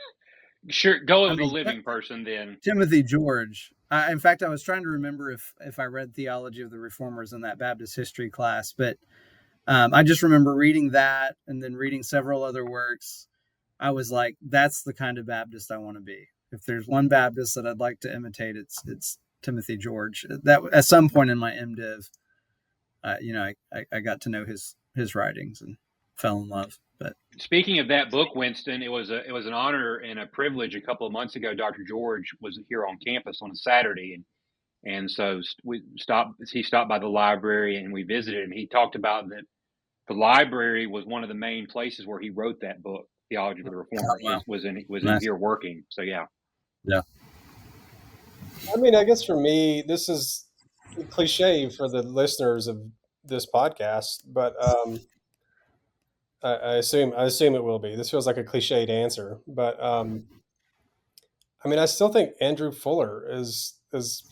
sure, go with the living person then. Timothy George. In fact, I was trying to remember if I read Theology of the Reformers in that Baptist history class, but I just remember reading that and then reading several other works. I was like, that's the kind of Baptist I want to be. If there's one Baptist that I'd like to imitate, it's Timothy George. That at some point in my MDiv, I got to know his writings and fell in love. But speaking of that book, Winston, it was an honor and a privilege. A couple of months ago, Dr. George was here on campus on a Saturday, and so he stopped by the library and we visited him. He talked about that the library was one of the main places where he wrote that book, Theology of the Reformers. Wow. was in here working. So yeah. I mean, I guess for me, this is a cliche for the listeners of this podcast, but I assume it will be. This feels like a cliched answer, but I mean, I still think Andrew Fuller is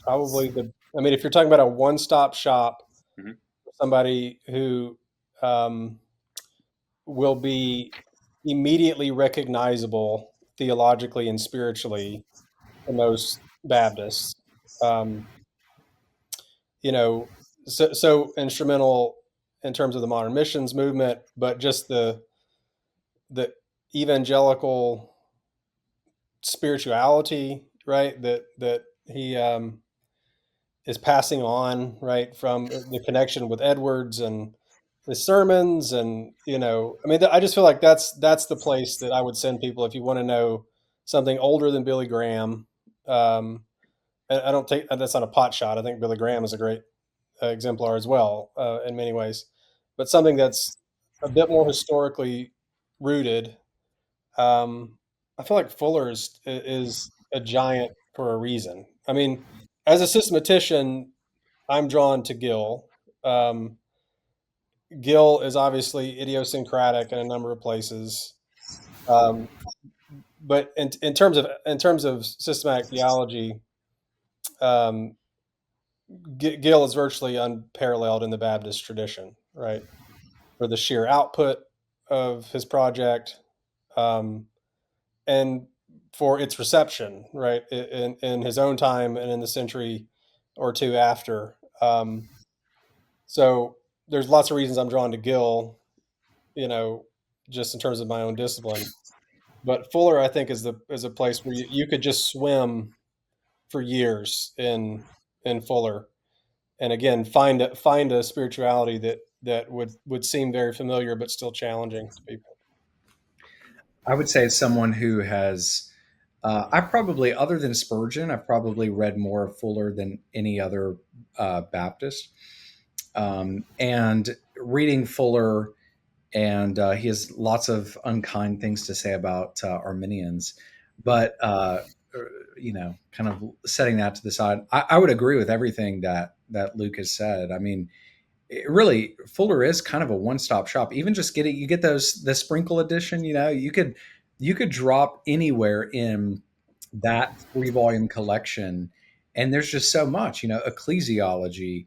probably I mean, if you're talking about a one-stop shop, mm-hmm. somebody who will be immediately recognizable theologically and spiritually to most Baptists, so instrumental in terms of the modern missions movement, but just the evangelical spirituality, right? That he is passing on, right, from the connection with Edwards and his sermons, and I mean, I just feel like that's the place that I would send people if you want to know something older than Billy Graham. I don't take that's not a pot shot. I think Billy Graham is a great exemplar as well in many ways, but something that's a bit more historically rooted. I feel like Fuller is a giant for a reason. I mean, as a systematician, I'm drawn to Gill. Gill is obviously idiosyncratic in a number of places, but in terms of systematic theology, Gill is virtually unparalleled in the Baptist tradition, right? For the sheer output of his project, and for its reception, right, in his own time and in the century or two after. So there's lots of reasons I'm drawn to Gill, just in terms of my own discipline. But Fuller, I think, is a place where you could just swim for years in Fuller, and again find a spirituality that would seem very familiar but still challenging to people. I would say as someone who has, I probably, other than Spurgeon, I've probably read more of Fuller than any other Baptist. And reading Fuller, and he has lots of unkind things to say about Arminians, but kind of setting that to the side, I would agree with everything that Luke has said. I mean, really, Fuller is kind of a one-stop shop. Even just you get the Sprinkle edition. You could drop anywhere in that 3-volume collection, and there's just so much. Ecclesiology,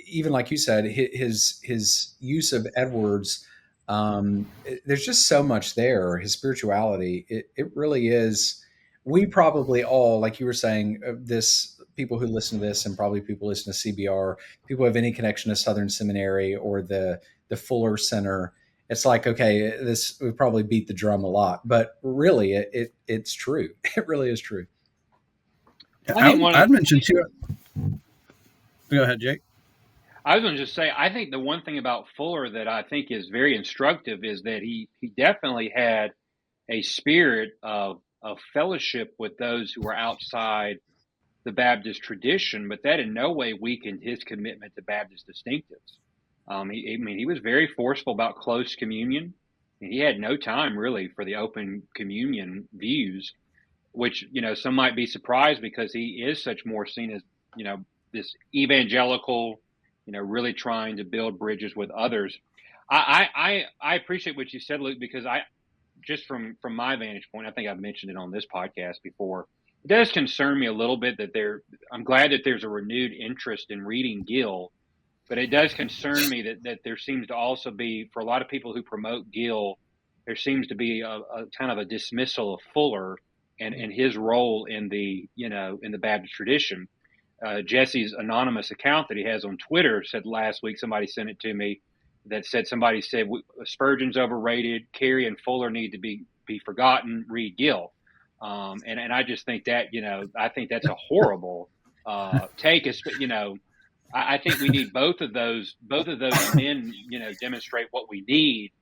even like you said, his use of Edwards. There's just so much there. His spirituality. It really is. We probably all, like you were saying, people who listen to this, and probably people listen to CBR, people who have any connection to Southern Seminary or the Fuller Center, it's like, okay, we probably beat the drum a lot, but really it's true. It really is true. I'd mention too. Go ahead, Jake. I was going to just say, I think the one thing about Fuller that I think is very instructive is that he definitely had a spirit of fellowship with those who were outside the Baptist tradition, but that in no way weakened his commitment to Baptist distinctives. He was very forceful about close communion. He had no time really for the open communion views, which, some might be surprised because he is such more seen as, this evangelical, really trying to build bridges with others. I appreciate what you said, Luke, because just from my vantage point, I think I've mentioned it on this podcast before. It does concern me a little bit that I'm glad that there's a renewed interest in reading Gill, but it does concern me that there seems to also be, for a lot of people who promote Gill, there seems to be a kind of a dismissal of Fuller and his role in the Baptist tradition. Jesse's anonymous account that he has on Twitter said last week, somebody sent it to me, that somebody said Spurgeon's overrated, Carey and Fuller need to be forgotten, read Gill. And I just think that, I think that's a horrible take. I think we need both of those men, demonstrate what we need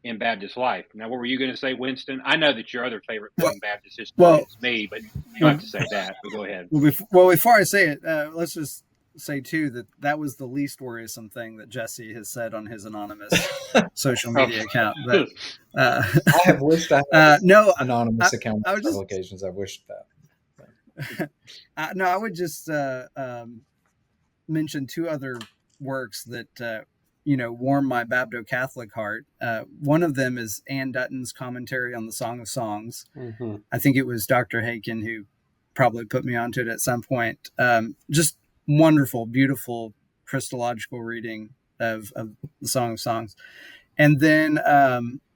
in Baptist life. Now, what were you going to say, Winston? I know that your other favorite thing in Baptist history is me, but you don't have to say that. But go ahead. Well, before I say it, let's just say too that was the least worrisome thing that Jesse has said on his anonymous social media account. But I have wished I had anonymous account on several occasions. I've wished that. No, I would just mention two other works that warm my Bapto Catholic heart. One of them is Ann Dutton's commentary on the Song of Songs. Mm-hmm. I think it was Dr. Haken who probably put me onto it at some point. Just wonderful, beautiful Christological reading of the Song of Songs. And then,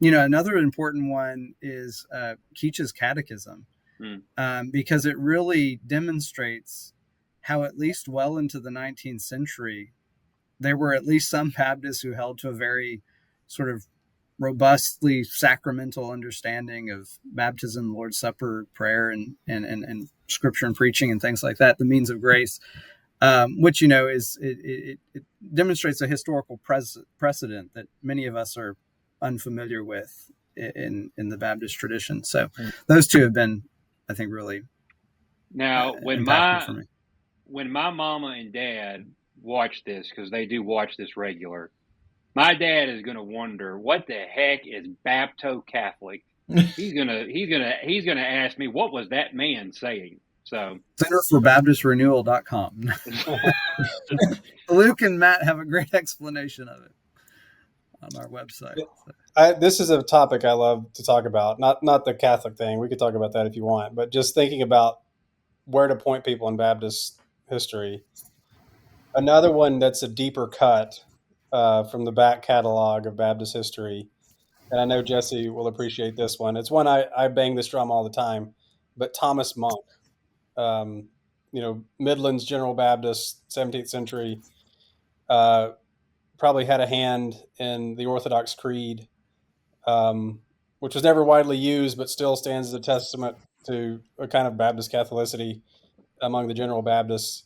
another important one is Keach's Catechism, because it really demonstrates how at least well into the 19th century, there were at least some Baptists who held to a very sort of robustly sacramental understanding of baptism, Lord's Supper, prayer, and scripture and preaching and things like that, the means of grace, which, it demonstrates a historical precedent that many of us are unfamiliar with in the Baptist tradition. So those two have been, I think, really impactful for me. When my mama and dad watch this, because they do watch this regular, my dad is going to wonder what the heck is Bapto Catholic. He's gonna ask me, what was that man saying? So Center for BaptistRenewal.com. Luke and Matt have a great explanation of it on our website. This is a topic I love to talk about. Not the Catholic thing. We could talk about that if you want, but just thinking about where to point people in Baptist history. Another one that's a deeper cut from the back catalog of Baptist history, and I know Jesse will appreciate this one. It's one I bang this drum all the time, but Thomas Monk, Midlands General Baptist, 17th century, probably had a hand in the Orthodox Creed, which was never widely used, but still stands as a testament to a kind of Baptist Catholicity among the General Baptists.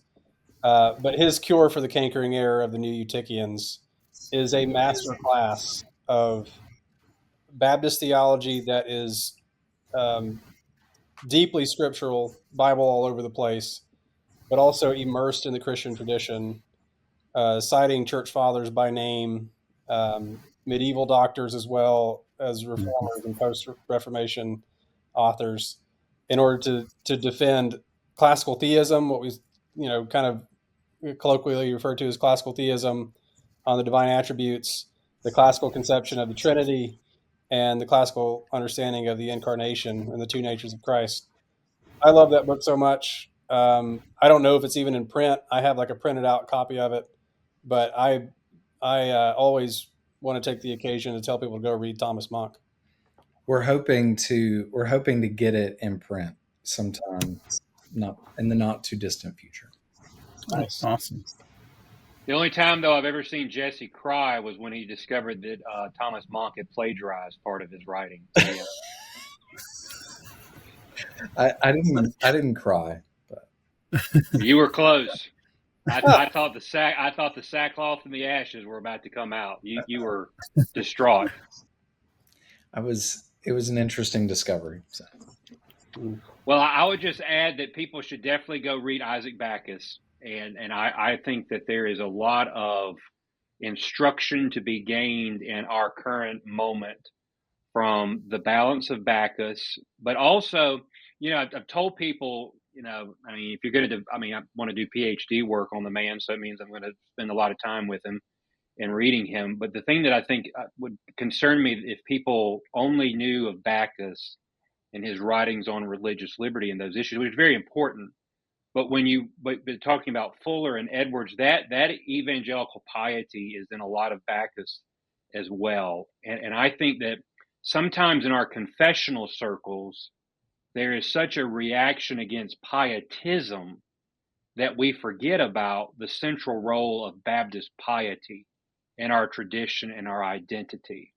But his cure for the cankering error of the New Eutychians is a master class of Baptist theology that is deeply scriptural, Bible all over the place, but also immersed in the Christian tradition, citing church fathers by name, medieval doctors as well as reformers and post-Reformation authors, in order to defend classical theism, what we kind of colloquially referred to as classical theism on the divine attributes, the classical conception of the Trinity, and the classical understanding of the incarnation and the two natures of Christ. I love that book so much. I don't know if it's even in print. I have like a printed out copy of it, but I always want to take the occasion to tell people to go read Thomas Monk. We're hoping to get it in print sometime, not in the not too distant future. Nice. Awesome. The only time, though, I've ever seen Jesse cry was when he discovered that Thomas Monk had plagiarized part of his writing. So, yeah. I didn't cry, but you were close. I thought the sackcloth and the ashes were about to come out. You were distraught. It was an interesting discovery. So. Well, I would just add that people should definitely go read Isaac Backus, and I think that there is a lot of instruction to be gained in our current moment from the balance of Bacchus, but also, I've told people, I mean, if you're going to, I want to do PhD work on the man, so it means I'm going to spend a lot of time with him and reading him. But the thing that I think would concern me if people only knew of Bacchus and his writings on religious liberty and those issues, which is very important. But but talking about Fuller and Edwards, that evangelical piety is in a lot of Bacchus as well. And I think that sometimes in our confessional circles, there is such a reaction against pietism that we forget about the central role of Baptist piety in our tradition and our identity.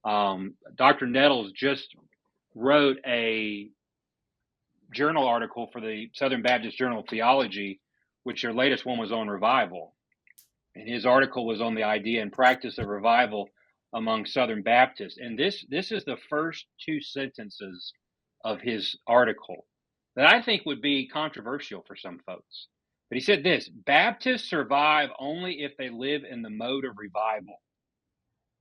Dr. Nettles just wrote a journal article for the Southern Baptist Journal of Theology, which their latest one was on revival. And his article was on the idea and practice of revival among Southern Baptists. And this is the first two sentences of his article that I think would be controversial for some folks. But he said this: Baptists survive only if they live in the mode of revival.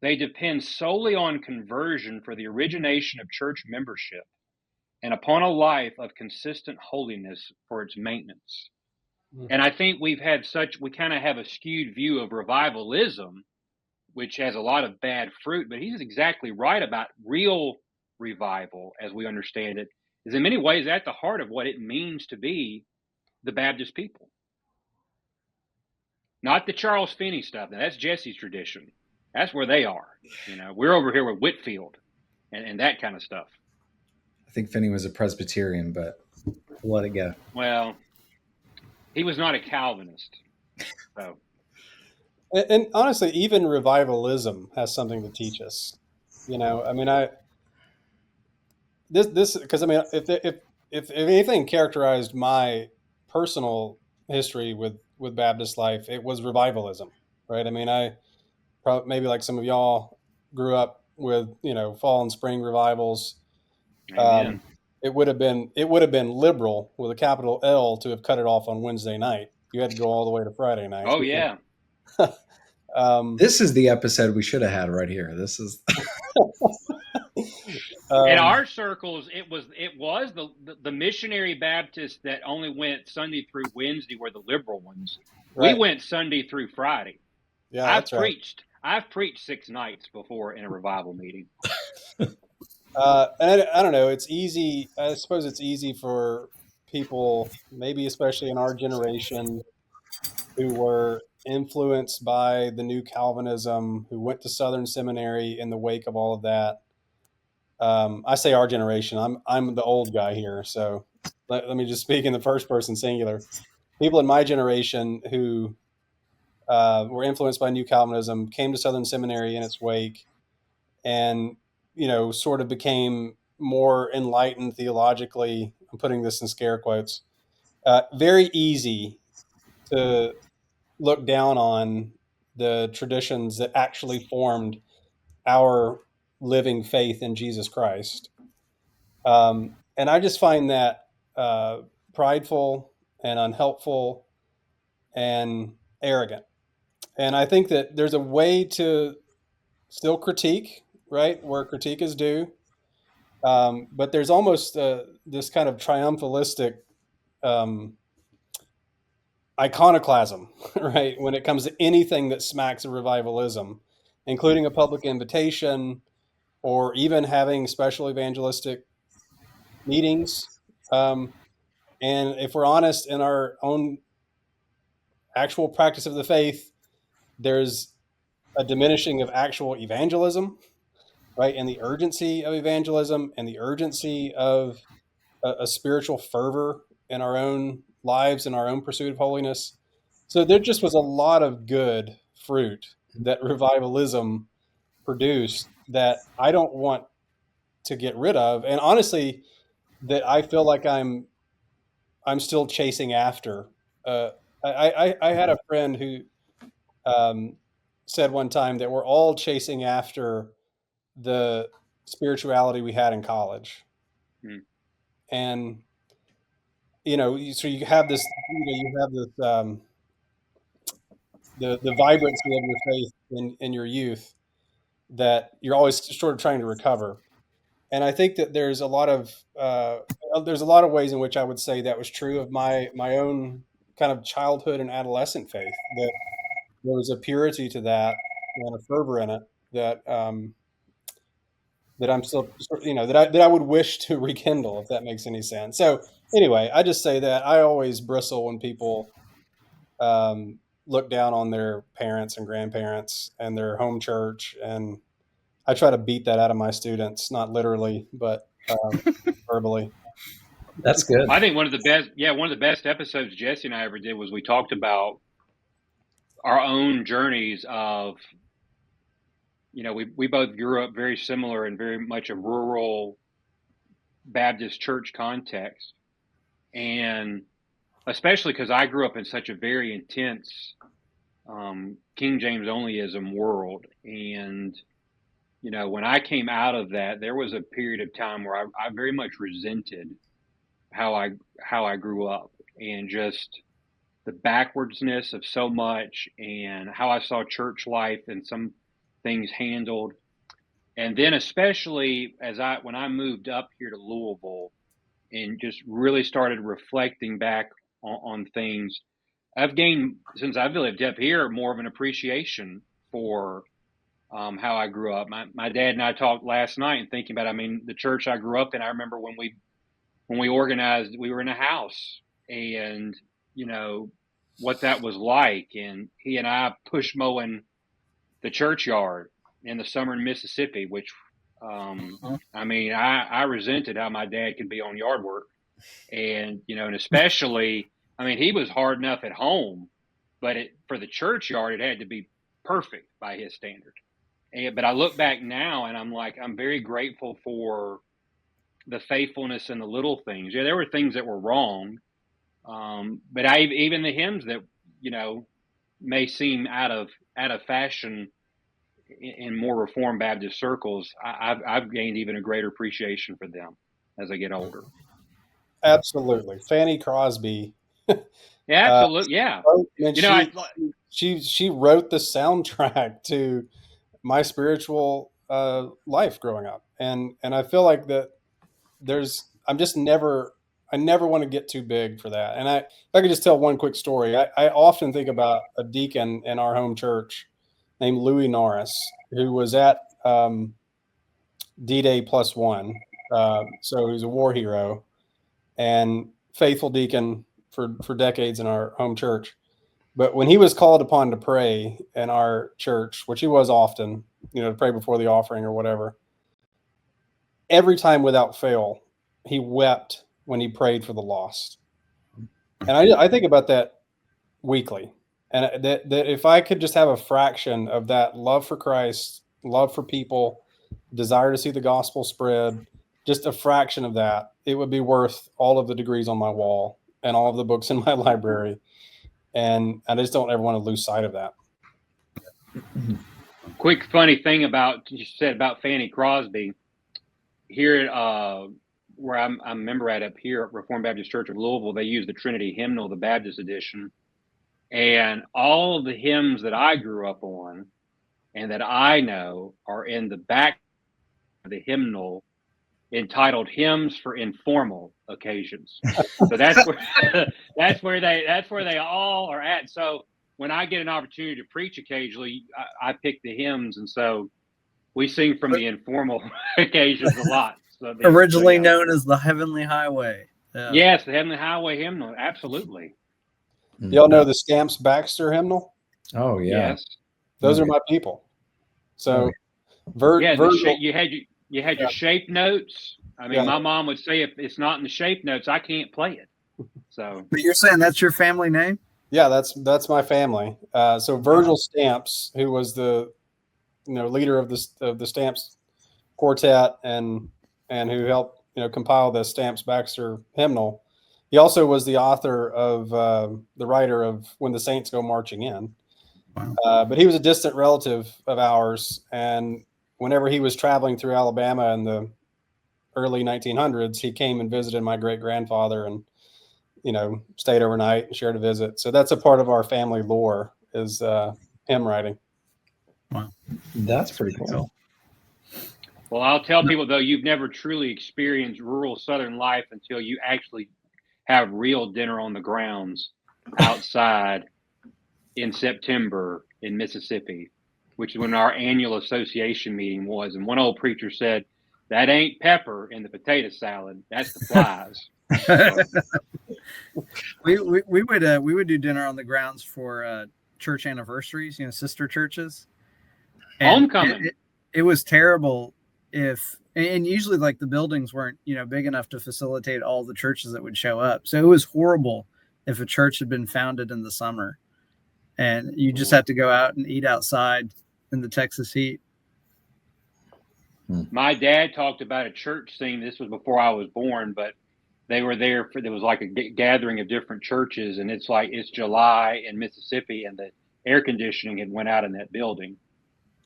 They depend solely on conversion for the origination of church membership and upon a life of consistent holiness for its maintenance. And I think we kind of have a skewed view of revivalism, which has a lot of bad fruit, but he's exactly right about real revival, as we understand it, is in many ways at the heart of what it means to be the Baptist people. Not the Charles Finney stuff. Now, that's Jesse's tradition. That's where they are. We're over here with Whitfield and that kind of stuff. I think Finney was a Presbyterian, but we'll let it go. Well, he was not a Calvinist. So. And honestly, even revivalism has something to teach us. If anything characterized my personal history with Baptist life, it was revivalism, right? I mean, I probably, maybe like some of y'all, grew up with fall and spring revivals. It would have been liberal with a capital L to have cut it off on Wednesday night. You had to go all the way to Friday night. Oh yeah. This is the episode we should have had right here. This is in our circles. It was the missionary Baptists that only went Sunday through Wednesday were the liberal ones. Right. We went Sunday through Friday. Yeah, I've preached 6 nights before in a revival meeting. And I don't know. It's easy. I suppose it's easy for people, maybe especially in our generation, who were influenced by the new Calvinism, who went to Southern Seminary in the wake of all of that. I say our generation. I'm the old guy here, so let me just speak in the first person singular. People in my generation who were influenced by new Calvinism came to Southern Seminary in its wake, and sort of became more enlightened theologically. I'm putting this in scare quotes. Very easy to look down on the traditions that actually formed our living faith in Jesus Christ. And I just find that prideful and unhelpful and arrogant. And I think that there's a way to still critique, right, where critique is due. But there's almost this kind of triumphalistic iconoclasm, right, when it comes to anything that smacks of revivalism, including a public invitation or even having special evangelistic meetings. And if we're honest in our own actual practice of the faith, there's a diminishing of actual evangelism, right? And the urgency of evangelism and the urgency of a spiritual fervor in our own lives and our own pursuit of holiness. So there just was a lot of good fruit that revivalism produced that I don't want to get rid of. And honestly, that I feel like I'm still chasing after I had a friend who said one time that we're all chasing after the spirituality we had in college. Hmm. And, so you have this, the vibrancy of your faith in your youth that you're always sort of trying to recover. And I think that there's a lot of ways in which I would say that was true of my own kind of childhood and adolescent faith, that there was a purity to that and a fervor in it that I'm still, that I would wish to rekindle, if that makes any sense. So anyway, I just say that I always bristle when people look down on their parents and grandparents and their home church, and I try to beat that out of my students, not literally, but verbally. That's good. I think one of the best episodes Jesse and I ever did was we talked about our own journeys of, we both grew up very similar in very much a rural Baptist church context. And especially because I grew up in such a very intense King James onlyism world. And, when I came out of that, there was a period of time where I very much resented how I grew up, and just the backwardsness of so much, and how I saw church life and some things handled. And then especially when I moved up here to Louisville and just really started reflecting back on things, I've gained, since I've lived up here, more of an appreciation for how I grew up. My dad and I talked last night and thinking about, the church I grew up in. I remember when we organized, we were in a house, and what that was like. And he and I push mowing the churchyard in the summer in Mississippi, which, I resented how my dad could be on yard work. And, and especially, he was hard enough at home, but for the churchyard, it had to be perfect by his standard. But I look back now and I'm like, I'm very grateful for the faithfulness in the little things. Yeah, there were things that were wrong. But even the hymns that, may seem out of fashion in more Reformed Baptist circles, I've gained even a greater appreciation for them as I get older. Absolutely. Fanny Crosby. Yeah, absolutely. Yeah. She wrote the soundtrack to my spiritual life growing up. And I feel like that I never want to get too big for that. And if I could just tell one quick story, I often think about a deacon in our home church named Louis Norris, who was at D-Day +1. So he was a war hero and faithful deacon for decades in our home church. But when he was called upon to pray in our church, which he was often, to pray before the offering or whatever, every time without fail, he wept when he prayed for the lost. And I think about that weekly. And that if I could just have a fraction of that love for Christ, love for people, desire to see the gospel spread, just a fraction of that, it would be worth all of the degrees on my wall and all of the books in my library. And I just don't ever want to lose sight of that. Quick funny thing you said about Fanny Crosby. Here where I'm a member at up here at Reformed Baptist Church of Louisville, they use the Trinity Hymnal, the Baptist edition. And all of the hymns that I grew up on and that I know are in the back of the hymnal, entitled Hymns for Informal Occasions. So that's where they all are at. So when I get an opportunity to preach occasionally, I pick the hymns, and so we sing from the informal occasions a lot. So originally known as the Heavenly Highway. Yeah. Yes, the Heavenly Highway hymnal. Absolutely. Y'all know the Stamps Baxter hymnal? Oh yeah. Yes. Those are my people. So Virgil, you had your shape notes. My mom would say if it's not in the shape notes, I can't play it. So, but you're saying that's your family name? Yeah, that's my family. So Virgil Stamps, who was the leader of the Stamps quartet and who helped compile the Stamps Baxter hymnal, He also was the author of the writer of When the Saints Go Marching In. Wow. But he was a distant relative of ours, and whenever he was traveling through Alabama in the early 1900s, he came and visited my great grandfather, and stayed overnight and shared a visit. So that's a part of our family lore, is him writing. Wow, That's pretty cool. Well, I'll tell people, though, you've never truly experienced rural Southern life until you actually have real dinner on the grounds outside in September in Mississippi, which is when our annual association meeting was. And one old preacher said, "That ain't pepper in the potato salad. That's the flies." we would do dinner on the grounds for church anniversaries, sister churches. And homecoming. It was terrible and usually like the buildings weren't, big enough to facilitate all the churches that would show up. So it was horrible if a church had been founded in the summer and you just had to go out and eat outside in the Texas heat. My dad talked about a church scene. This was before I was born, but they were there there was like a gathering of different churches, and it's July in Mississippi, and the air conditioning had went out in that building.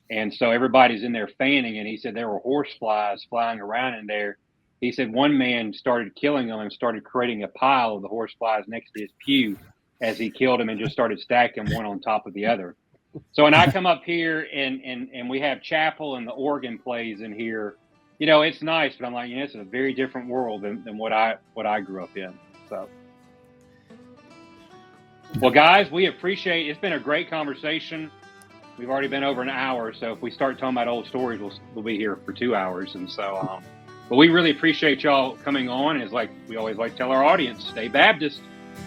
And so everybody's in there fanning, and he said there were horse flies flying around in there. He said one man started killing them and started creating a pile of the horse flies next to his pew as he killed them and just started stacking one on top of the other. So when I come up here and we have chapel and the organ plays in here, it's nice, but I'm like, it's a very different world than what I grew up in. So, well, guys, we appreciate it's been a great conversation. We've already been over an hour, so if we start talking about old stories, we'll be here for 2 hours. And so, but we really appreciate y'all coming on. It's like we always like to tell our audience, stay Baptist.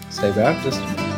Stay Baptist.